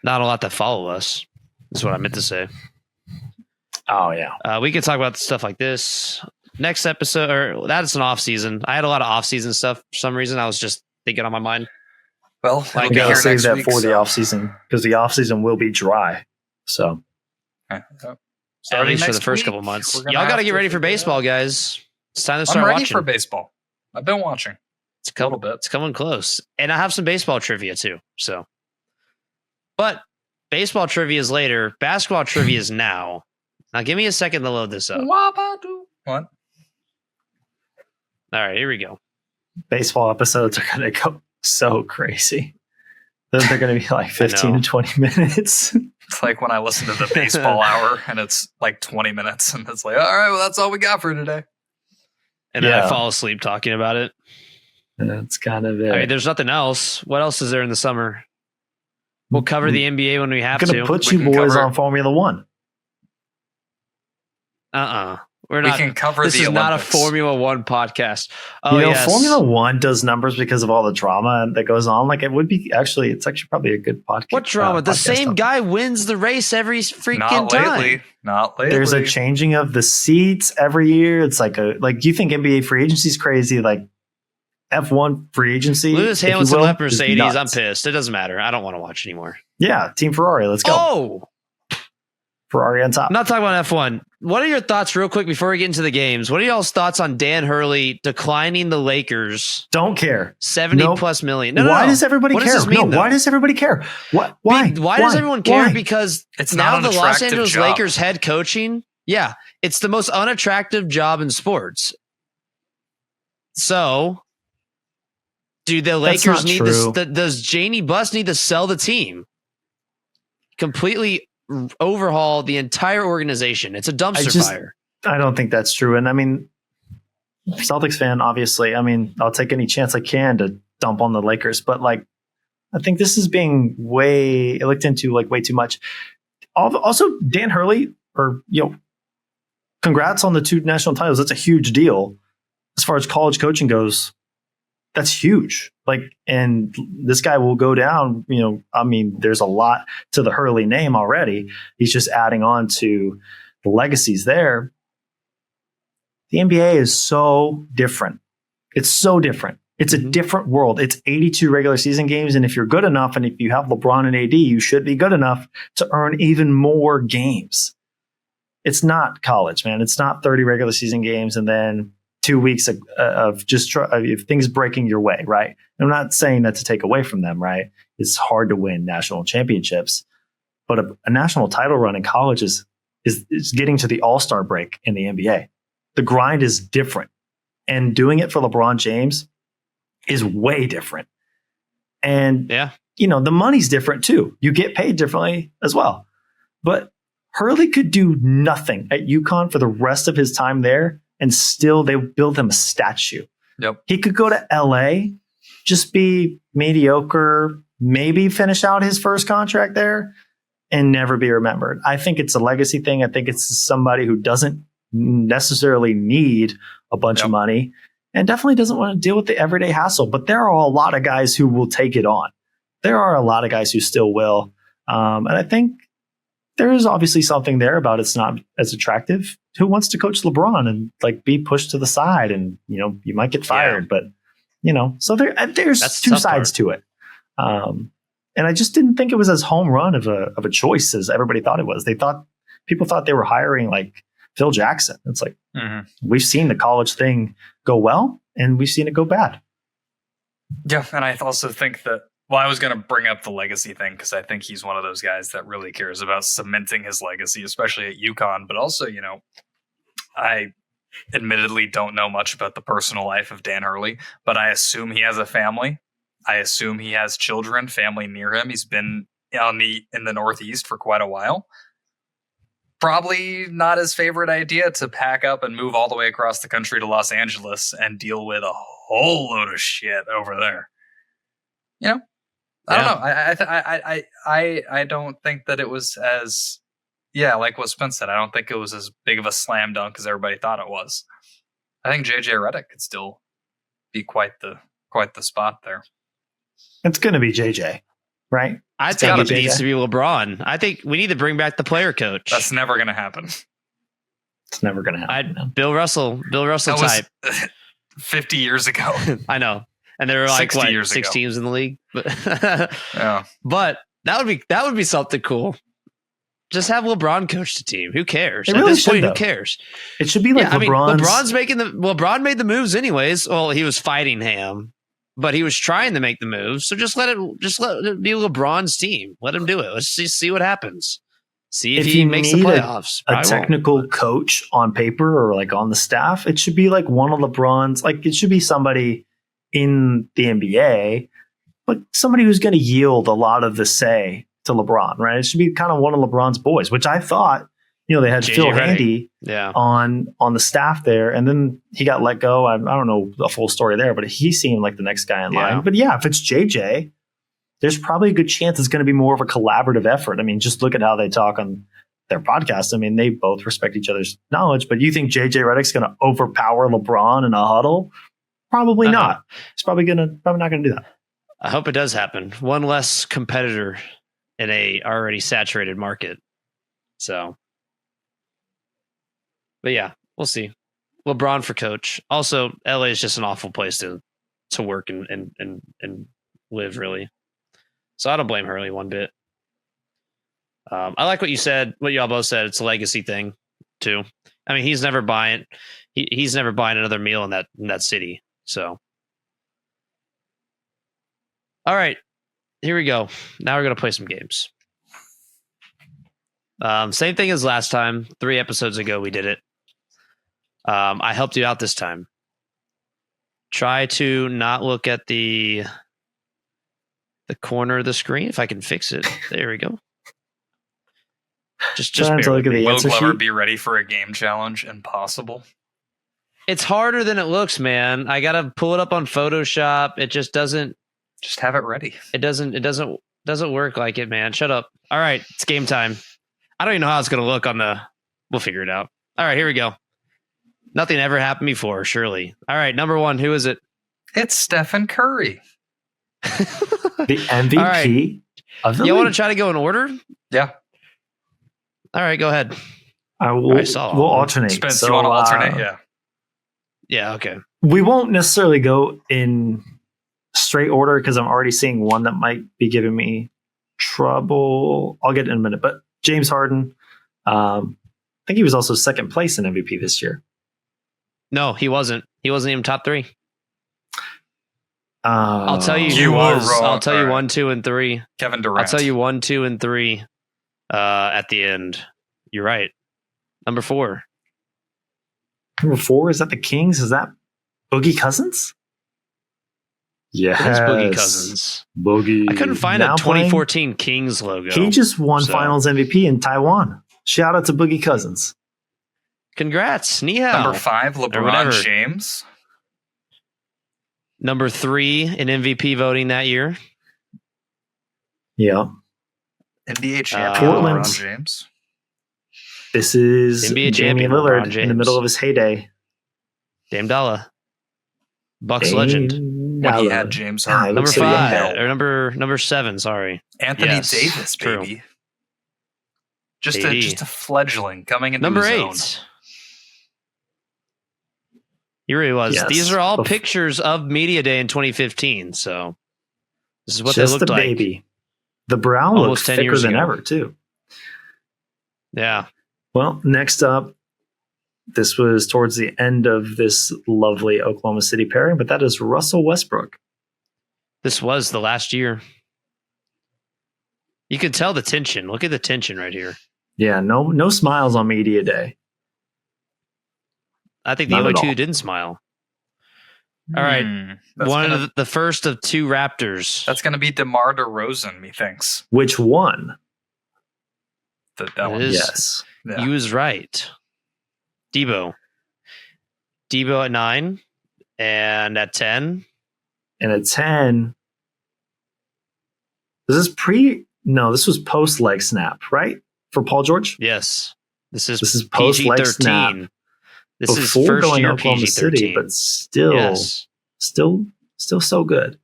Not a lot that follow us, is what I meant to say. Oh, yeah. We could talk about stuff like this next episode, or that's an off season. I had a lot of off season stuff for some reason. I was just thinking on my mind. Well, we gotta save that for the off season, because the off season will be dry. So, at least for the first couple months, y'all got to get ready for baseball, guys. It's time to start watching. I'm ready for baseball. I've been watching. It's a little bit. It's coming close, and I have some baseball trivia too. So. But baseball trivia is later. Basketball trivia is now. Now, give me a second to load this up. What? All right, here we go. Baseball episodes are going to go so crazy. They're going to be like 15 to 20 minutes. It's like when I listen to the baseball hour and it's like 20 minutes and it's like, all right, well, that's all we got for today. And then I fall asleep talking about it. That's kind of it. I mean, there's nothing else. What else is there in the summer? We'll cover the NBA when we have to. I'm going to put you boys on Formula One. We're not. We can cover this the is Olympics. Not a Formula One podcast. Oh, yes. Formula One does numbers because of all the drama that goes on. Like, it's actually probably a good podcast. What drama? The same guy wins the race every freaking time. Not lately. There's a changing of the seats every year. It's like you think NBA free agency is crazy? Like, F1 free agency. Lewis Hamilton left Mercedes. I'm pissed. It doesn't matter. I don't want to watch anymore. Yeah, Team Ferrari. Let's go. Oh, Ferrari on top. I'm not talking about F1. what are your thoughts, real quick, before we get into the games? What are y'all's thoughts on Dan Hurley declining the Lakers? Don't care. 70 plus million. No, why does everybody what care? Does this mean, why does everybody care? What? Why? Why does everyone care? Why? Because it's now not the Los Angeles job. Lakers head coaching. Yeah, it's the most unattractive job in sports. So, do the Lakers need to? Does Janie Buss need to sell the team? Completely overhaul the entire organization. It's a dumpster fire. I don't think that's true. And I mean, Celtics fan, obviously, I mean, I'll take any chance I can to dump on the Lakers, but like, I think this is being looked into like way too much. Also, Dan Hurley, congrats on the 2 national titles. That's a huge deal. As far as college coaching goes, that's huge. Like, and this guy will go down, I mean, there's a lot to the Hurley name already. He's just adding on to the legacies there. The NBA is so different. It's so different. It's a different world. It's 82 regular season games. And if you're good enough, and if you have LeBron and AD, you should be good enough to earn even more games. It's not college, man. It's not 30 regular season games and then 2 weeks of just if things breaking your way, right? I'm not saying that to take away from them, right? It's hard to win national championships, but a national title run in college is getting to the All-Star break in the NBA. The grind is different, and doing it for LeBron James is way different. And the money's different too. You get paid differently as well. But Hurley could do nothing at UConn for the rest of his time there, and still they build him a statue. Yep. He could go to LA, just be mediocre, maybe finish out his first contract there, and never be remembered. I think it's a legacy thing. I think it's somebody who doesn't necessarily need a bunch of money and definitely doesn't want to deal with the everyday hassle. But there are a lot of guys who will take it on. There are a lot of guys who still will. And I think there is obviously something there about it's not as attractive. Who wants to coach LeBron and like be pushed to the side and, you might get fired, but so there's 2 sides to it. And I just didn't think it was as home run of a choice as everybody thought it was. People thought they were hiring like Phil Jackson. It's like, we've seen the college thing go well and we've seen it go bad. Yeah. And I also think that, I was going to bring up the legacy thing because I think he's one of those guys that really cares about cementing his legacy, especially at UConn. But also, I admittedly don't know much about the personal life of Dan Hurley, but I assume he has a family. I assume he has children, family near him. He's been in the Northeast for quite a while. Probably not his favorite idea to pack up and move all the way across the country to Los Angeles and deal with a whole load of shit over there. I don't know. I don't think that it was as, like what Spence said. I don't think it was as big of a slam dunk as everybody thought it was. I think JJ Redick could still be quite the spot there. It's going to be JJ, right? I think it needs to be LeBron. I think we need to bring back the player coach. That's never going to happen. It's never going to happen. Bill Russell type. 50 years ago. I know. And there were like 6 teams in the league, but but that would be something cool. Just have LeBron coach the team. Who cares? At this point, who cares? It should be like LeBron made the moves anyways. Well, he was fighting Ham, but he was trying to make the moves. So just let it be LeBron's team. Let him do it. Let's see what happens. See if he makes the playoffs. A technical coach on paper or like on the staff, it should be like one of LeBron's. Like it should be somebody in the NBA, but somebody who's going to yield a lot of the say to LeBron, right? It should be kind of one of LeBron's boys, which I thought, they had Phil Handy on the staff there, and then he got let go. I don't know the full story there, but he seemed like the next guy in line. But if it's JJ, there's probably a good chance it's going to be more of a collaborative effort. I mean, just look at how they talk on their podcast. I mean, they both respect each other's knowledge, but you think JJ Redick's going to overpower LeBron in a huddle? Probably not. He's probably not going to do that. I hope it does happen. One less competitor in a already saturated market. So, but yeah, we'll see. LeBron for coach. Also, LA is just an awful place to work and live, really. So I don't blame Hurley one bit. I like what you said, what y'all both said. It's a legacy thing. too. I mean, he's never buying another meal in that city. So, all right, here we go. Now we're gonna play some games. Same thing as last time. 3 episodes ago, we did it. I helped you out this time. Try to not look at the corner of the screen if I can fix it. There we go. Just Trying to bear look with at me. the Will answer Glover sheet. be ready for a game challenge? Impossible. It's harder than it looks, man. I gotta pull it up on Photoshop. It just doesn't. Just have it ready. It doesn't work like it, man. Shut up. All right, it's game time. I don't even know how it's gonna look on the. We'll figure it out. All right, here we go. Nothing ever happened before, surely. All right, number 1. Who is it? It's Stephen Curry. The MVP of the You league. want to try to go in order? Yeah. All right, go ahead. We'll alternate. Spence, So, you want to alternate? Yeah. Yeah, okay. We won't necessarily go in straight order because I'm already seeing one that might be giving me trouble. I'll get it in a minute. But James Harden, I think he was also second place in MVP this year. No, he wasn't. He wasn't even top 3. I'll tell you You who were was. wrong. I'll tell you All right. 1, 2, and 3. Kevin Durant. I'll tell you 1, 2, and 3 at the end. You're right. Number 4. Number 4, is that the Kings? Is that Boogie Cousins? Yes. It is Boogie Cousins. Boogie. I couldn't find a Now 2014 Kings logo. He just won So- Finals MVP in Taiwan. Shout out to Boogie Cousins. Congrats. Ni hao. Number 5, Or whatever. LeBron James. Number 3 in MVP voting that year. Yeah. NBA champion Portland. LeBron James. This is NBA Damian champion Lillard LeBron in the James. middle of his heyday. Dame Dalla. Bucks legend. When he had James Harden. Number looks so young 5 now. or number 7, sorry. Anthony Yes, Davis, true. baby. Just AD. a fledgling coming into Number his 8. own. He really was. Yes. These are all Bef- pictures of Media Day in 2015. So this is what Just they looked a like. baby. The brown Almost looks 10 thicker years than ago. ever, too. Yeah. Well, next up, this was towards the end of this lovely Oklahoma City pairing, but that is Russell Westbrook. This was the last year. You could tell the tension. Look at the tension right here. Yeah, no smiles on media day. I think the Not only at two all. who didn't smile. All right. That's One gonna, of the first of 2 Raptors. that's gonna be DeMar DeRozan, methinks. Which one? That It one. is. Yes. Yeah. You was right. Debo at 9 and at 10. And at 10, this is this was post leg snap, right? For Paul George? Yes. This is post leg PG-13. snap. This is Before first going to year Oklahoma City, PG-13. but still, Yes. still so good.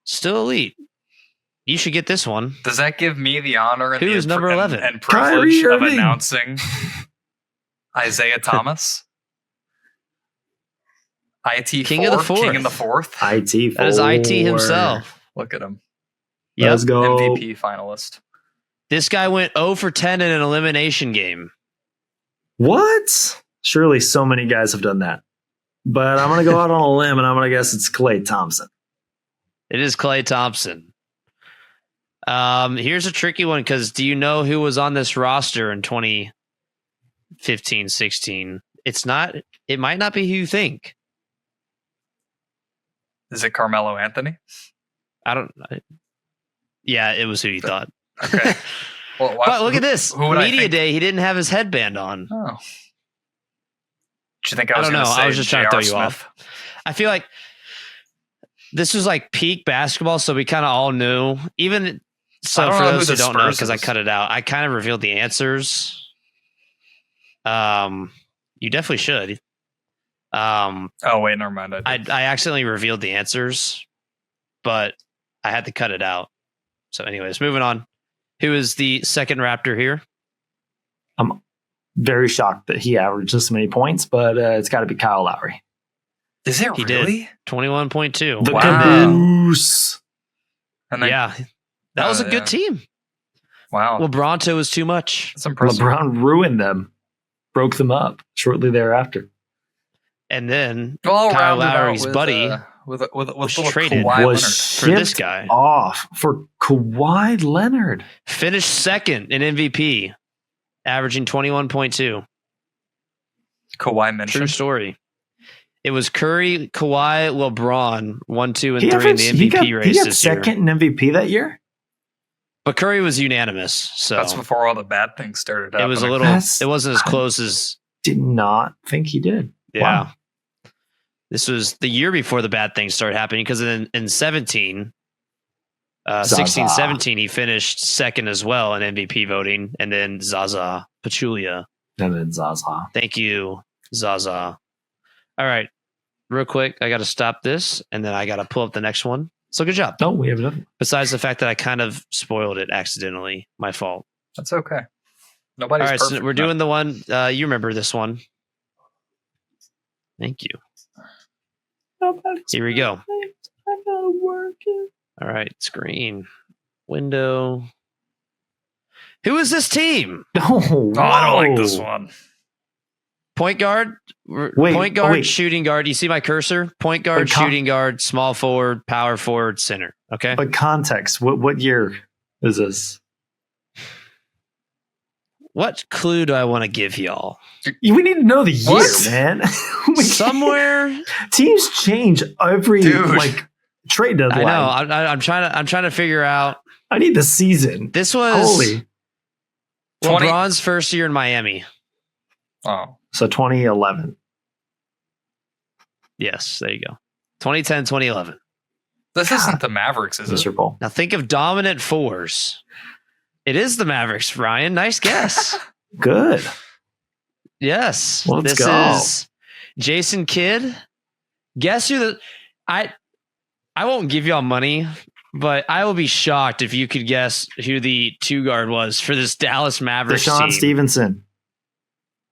Still elite. You should get this one. Does that give me the honor and Who the is number 11? and privilege Kyrie of Irving. announcing Isaiah Thomas? IT King of the fourth. King of the fourth. IT. That is IT forward. himself. Look at him. Yep. Let's go. MVP finalist. This guy went 0 for 10 in an elimination game. What? Surely so many guys have done that. But I'm going to go out on a limb and I'm going to guess it's Klay Thompson. It is Klay Thompson. Here's a tricky one because do you know who was on this roster in 2015-16? It might not be who you think. Is it Carmelo Anthony? Yeah, it was who you thought. Okay. Well, But look at this. who would I Media think? Day, he didn't have his headband on. Oh. Do you think I I was don't going know. to say I was just trying to J.R. throw you Smith? off. I feel like this was like peak basketball, so we kind of all knew. Even I so, don't for know those who who the don't know, Spurs because I is. cut it out, I kind of revealed the answers. You definitely should. Oh, wait, never mind. I did. I accidentally revealed the answers, but I had to cut it out. So, anyways, moving on. Who is the second Raptor here? I'm very shocked that he averaged this many points, but it's got to be Kyle Lowry. Is it He really? 21.2. The Wow. caboose. And then, Yeah, that was a good yeah. team. Wow. LeBronto was too much. That's impressive. LeBron ruined them. broke them up shortly thereafter. And then Well, Kyle rounded out Lowry's with, buddy with was little traded. Kawhi Was Leonard. for this shipped guy. off for Kawhi Leonard. Finished second in MVP, averaging 21.2. Kawhi True mentioned. story. It was Curry, Kawhi, LeBron, 1, 2, and He 3 in the averaged- MVP race he got this year. second in MVP that year. But Curry was unanimous, so That's before all the bad things started. it was a happening. little. That's- It wasn't as close as Did not think he did. yeah. Wow. This was the year before the bad things started happening because in 17, Zaza. 16, 17, he finished second as well in MVP voting, and then Zaza Pachulia. And then Zaza. Thank you, Zaza. All right, real quick, I got to stop this, and then I got to pull up the next one. So good job. No, we have another. Besides the fact that I kind of spoiled it accidentally, my fault. That's okay. Nobody's All right, perfect. so we're doing the one. You remember this one? Thank you. Here we go. I gotta work it. All right, screen, window. Who is this team? Oh, I don't like this whoa. one. Point guard, Wait, shooting guard. You see my cursor? Point guard, But com- shooting guard, small forward, power forward, center. Okay. But context, what year is this? What clue do I want to give y'all? We need to know the year, What? man. Somewhere. Teams change every Dude. trade I deadline. know. I'm trying to figure out. I need the season. This was Holy. 20 LeBron's first year in Miami. Oh, So 2011. Yes, there you go. 2010, 2011. this God. isn't the Mavericks, is it? Miserable. Now think of dominant fours. It is the Mavericks, Ryan. Nice guess. Good. Yes. Let's this go. is Jayson Kidd. Guess who the I won't give y'all money, but I will be shocked if you could guess who the 2 guard was for this Dallas Mavericks Deshaun team. Stevenson.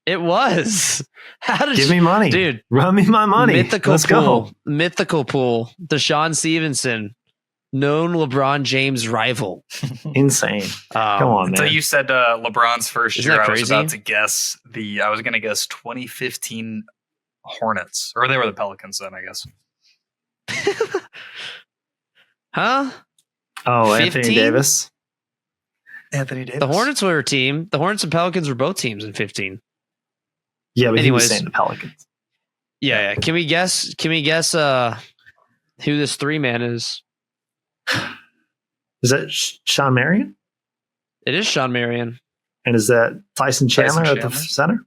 It was. How did Give me money. dude? Run me my money. Mythical Let's pool. go. Mythical pool. Deshaun Stevenson, known LeBron James rival. Insane. Come on, Until man. you said LeBron's first Isn't year, that I was crazy? about to guess I was going to guess 2015 Hornets, or they were the Pelicans then, I guess. Huh? Oh, 15? Anthony Davis. Anthony Davis. The Hornets were a team. The Hornets and Pelicans were both teams in 15. Yeah, but he was Anyways. saying the Pelicans. Yeah. Can we guess who this 3-man is? Is that Sean Marion? It is Sean Marion. And is that Tyson Chandler at the Chandler? center?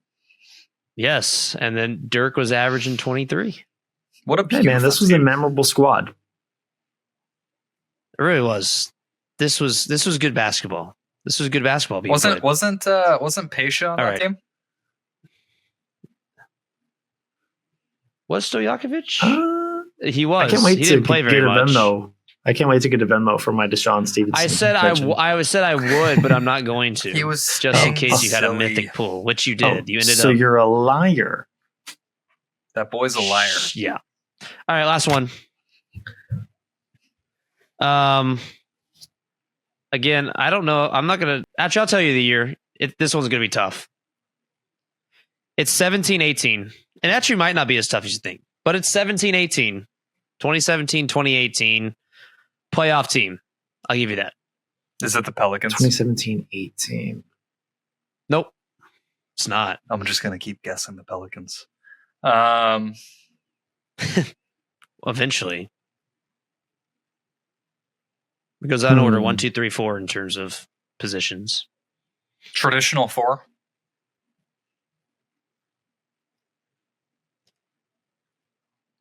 Yes. And then Dirk was averaging 23. What a Hey, beautiful man, this was a team. memorable squad. It really was. This was good basketball. This was good basketball. being Wasn't played. Pesha on All that right. team? Was Stojakovic? I He was. can't wait He to didn't play get very a much. Venmo. I can't wait to get a Venmo for my Deshaun Stevenson. I said mention. I said I would, but I'm not going to. He was just in so case you had a silly. mythic pool, which you Oh, did. You ended so up. you're a liar. That boy's a liar. Yeah. All right, last one. Again, I don't know. I'm not gonna. Actually, I'll tell you the year. This one's gonna be tough. It's 17-18, and actually might not be as tough as you think, but it's 17-18, 2017-2018 playoff team. I'll give you that. Is it the Pelicans? 2017-18. Nope, it's not. I'm just gonna keep guessing the Pelicans. Eventually, it goes out in order 1, Hmm. 2, 3, 4 in terms of positions. Traditional 4.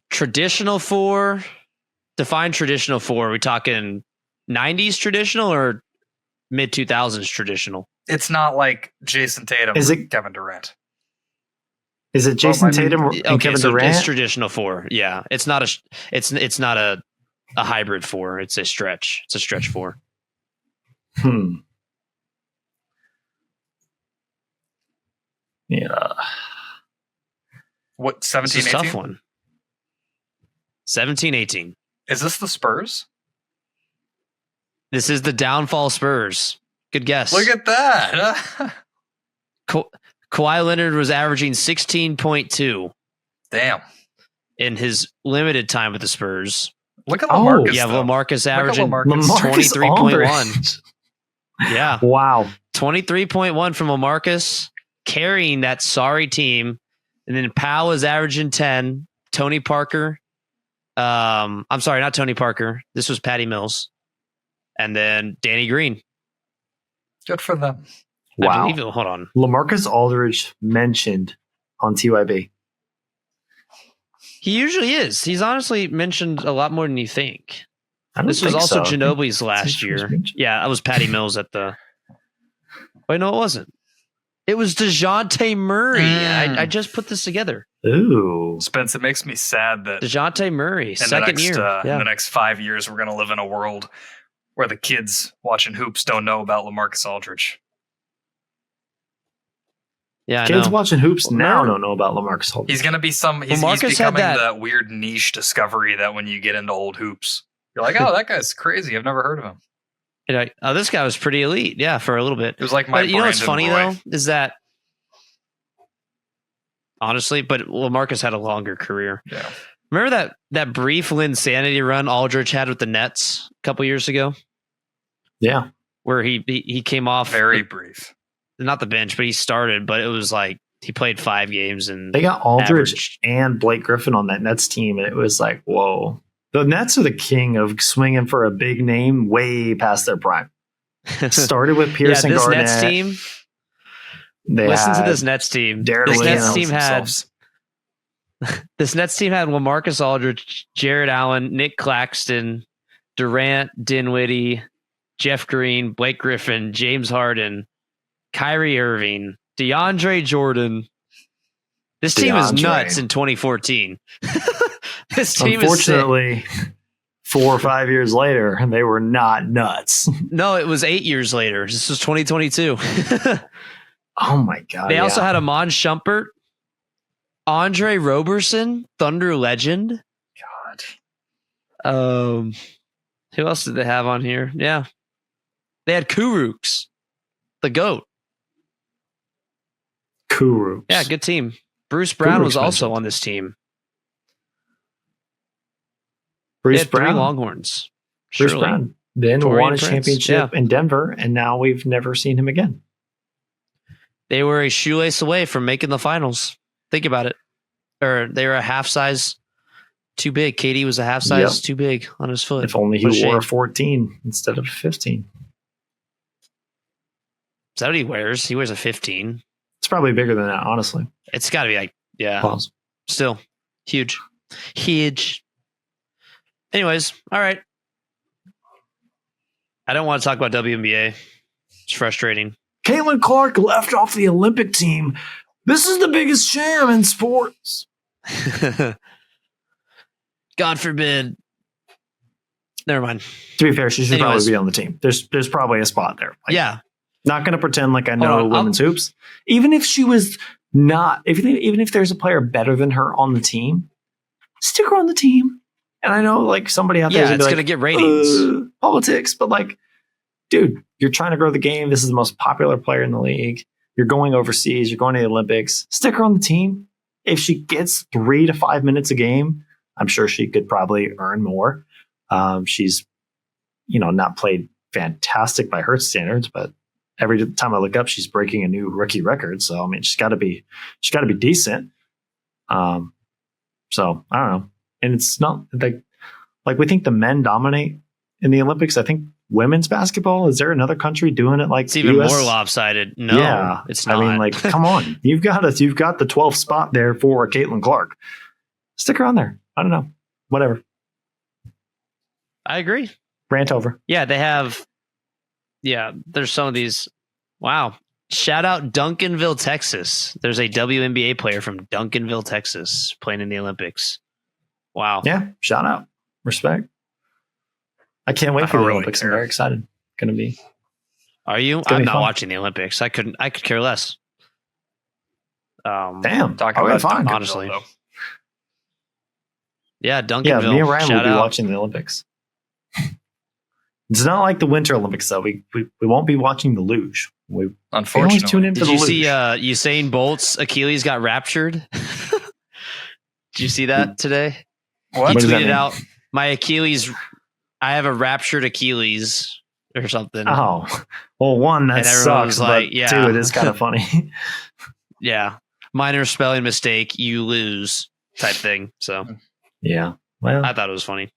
Traditional 4. Define traditional 4. Are we talking 90s traditional or mid 2000s traditional? It's not like Jason Tatum Is or it- Kevin Durant. Is it Jason I mean, Tatum and Okay, Kevin so Durant? it's traditional 4. Yeah, it's not a hybrid 4. It's a stretch. It's a stretch 4. Yeah. What, It's 17, a tough 18? one. 17-18. Is this the Spurs? This is the downfall Spurs. Good guess. Look at that. Kawhi Leonard was averaging 16.2 Damn. in his limited time with the Spurs. Look at LaMarcus. Yeah, though. LaMarcus averaging LaMarcus 23.1. Yeah. Wow. 23.1 from LaMarcus, carrying that sorry team. And then Powell was averaging 10. Tony Parker. I'm sorry, not Tony Parker. This was Patty Mills. And then Danny Green. Good for them. Wow. Hold on. LaMarcus Aldridge mentioned on TYB. He usually is. He's honestly mentioned a lot more than you think. This was also Ginobili's last year. Yeah, that was Patty Mills at the... Wait, no, it wasn't. It was DeJounte Murray. I just put this together. Ooh. Spence, it makes me sad that DeJounte Murray, second year. In the next 5 years, we're going to live in a world where the kids watching hoops don't know about LaMarcus Aldridge. Yeah, kids watching hoops now don't know about LaMarcus Aldridge. He's going to be he's becoming that weird niche discovery that when you get into old hoops, you're like, oh, that guy's crazy. I've never heard of him. This guy was pretty elite. Yeah, for a little bit. It was like my. But you know what's funny though is that honestly, but LaMarcus had a longer career. Yeah. Remember that brief Linsanity run Aldridge had with the Nets a couple years ago? Yeah, where he came off very brief, not the bench, but he started. But it was like he played 5 games and they got Aldridge and Blake Griffin on that Nets team, and it was like, whoa. The Nets are the king of swinging for a big name way past their prime. Started with Pierce and Garnett. Nets team. Listen to this Nets team. This Nets team had LaMarcus Aldridge, Jared Allen, Nick Claxton, Durant, Dinwiddie, Jeff Green, Blake Griffin, James Harden, Kyrie Irving, DeAndre Jordan. This team is nuts in 2014. This team unfortunately, 4 or 5 years later, they were not nuts. No, it was 8 years later. This was 2022. Oh my God. They also had Amon Shumpert, Andre Roberson, Thunder legend. God. Who else did they have on here? Yeah. They had Kuruks, the GOAT. Kuruks. Yeah, good team. Bruce Brown was also on this team. Bruce Brown. 3 Longhorns. Bruce Brown. Then won a championship in Denver, and now we've never seen him again. They were a shoelace away from making the finals. Think about it. Or they were a half size too big. KD was a half size too big on his foot. If only he wore a 14 instead of a 15. Is that what he wears? He wears a 15. It's probably bigger than that, honestly. It's got to be like, yeah. Pause. Still, huge. Huge. Anyways, all right. I don't want to talk about WNBA. It's frustrating. Caitlin Clark left off the Olympic team. This is the biggest sham in sports. God forbid. Never mind. To be fair, she should probably be on the team. There's probably a spot there. Like, yeah. Not going to pretend like I know women's hoops. Even if she was not, even if there's a player better than her on the team, stick her on the team. And I know like somebody out there is going to get ratings. Politics, but like, dude, you're trying to grow the game. This is the most popular player in the league. You're going overseas. You're going to the Olympics. Stick her on the team. If she gets 3 to 5 minutes a game, I'm sure she could probably earn more. She's, not played fantastic by her standards, but every time I look up, she's breaking a new rookie record. So I mean, she's got to be decent. So I don't know. And it's not like we think the men dominate in the Olympics. I think women's basketball, is there another country doing it like it's even more lopsided? No, yeah, it's not. I mean, like, come on. You've got the 12th spot there for Caitlin Clark. Stick her on there. I don't know. Whatever. I agree. Rant over. Yeah, they have. Yeah, there's some of these. Wow. Shout out Duncanville, Texas. There's a WNBA player from Duncanville, Texas playing in the Olympics. Wow. Yeah, shout out. Respect. I can't wait for the Olympics. I'm very excited. Gonna be. Are you? I'm not watching the Olympics. I could care less. Damn. Talking about fine. Honestly. Though. Yeah, Duncanville. Yeah, me and Ryan will be out. watching the Olympics. It's not like the Winter Olympics, though. We won't be watching the luge. We always Unfortunately. tune in for Did the you see luge. Usain Bolt's Achilles got raptured? Did you see that today? What? He does that tweeted mean? out, my Achilles, I have a raptured Achilles or something. Oh, well, one, that And everyone was sucks, like, but yeah. two, it is kind of funny. Yeah. Minor spelling mistake, you lose type thing. So Yeah. Well, I thought it was funny.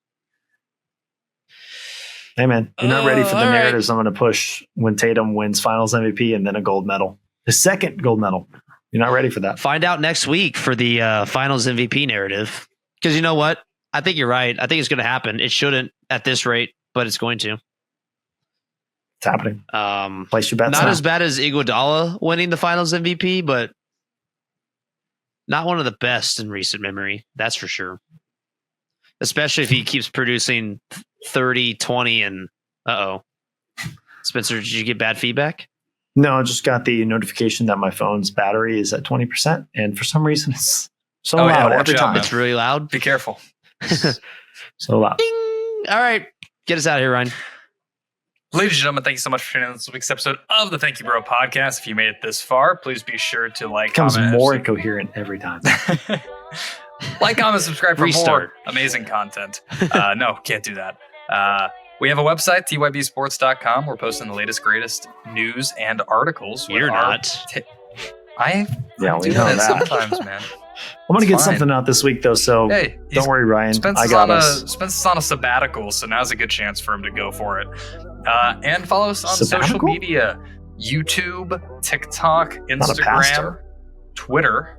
hey, man, you're not ready for the all right. narratives I'm going to push when Tatum wins finals MVP and then a gold medal. His second gold medal. You're not ready for that. Find out next week for the finals MVP narrative. Because you know what? I think you're right. I think it's going to happen. It shouldn't at this rate, but it's going to. It's happening. Place your bets. Not now. as bad as Iguodala winning the finals MVP, but not one of the best in recent memory. That's for sure. Especially if he keeps producing 30, 20, and Spencer, did you get bad feedback? No, I just got the notification that my phone's battery is at 20%. And for some reason, it's so Oh, yeah, loud watch every out, time. man. It's really loud. Be careful. So loud. Ding! All right. Get us out of here, Ryan. Ladies and gentlemen, thank you so much for tuning in to this week's episode of the Thank You Bro podcast. If you made it this far, please be sure to like, Becomes comment, more incoherent every time. like, comment, subscribe for Restart. more amazing content. No, can't do that. We have a website, tybsports.com. We're posting the latest, greatest news and articles. with You're our not. I Yeah, we do know that that. sometimes, man. I'm going to get It's fine. something out this week, though, so Hey, don't worry, Ryan. Spence I is got on us. Spence is on a sabbatical, so now's a good chance for him to go for it. And follow us on social Sabbatical? media: YouTube, TikTok, Not a Instagram, pastor. Twitter.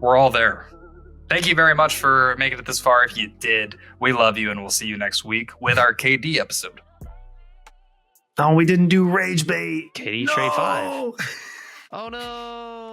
We're all there. Thank you very much for making it this far. If you did, we love you, and we'll see you next week with our KD episode. Oh, we didn't do Rage Bait. Katie Trey 5. Oh, no.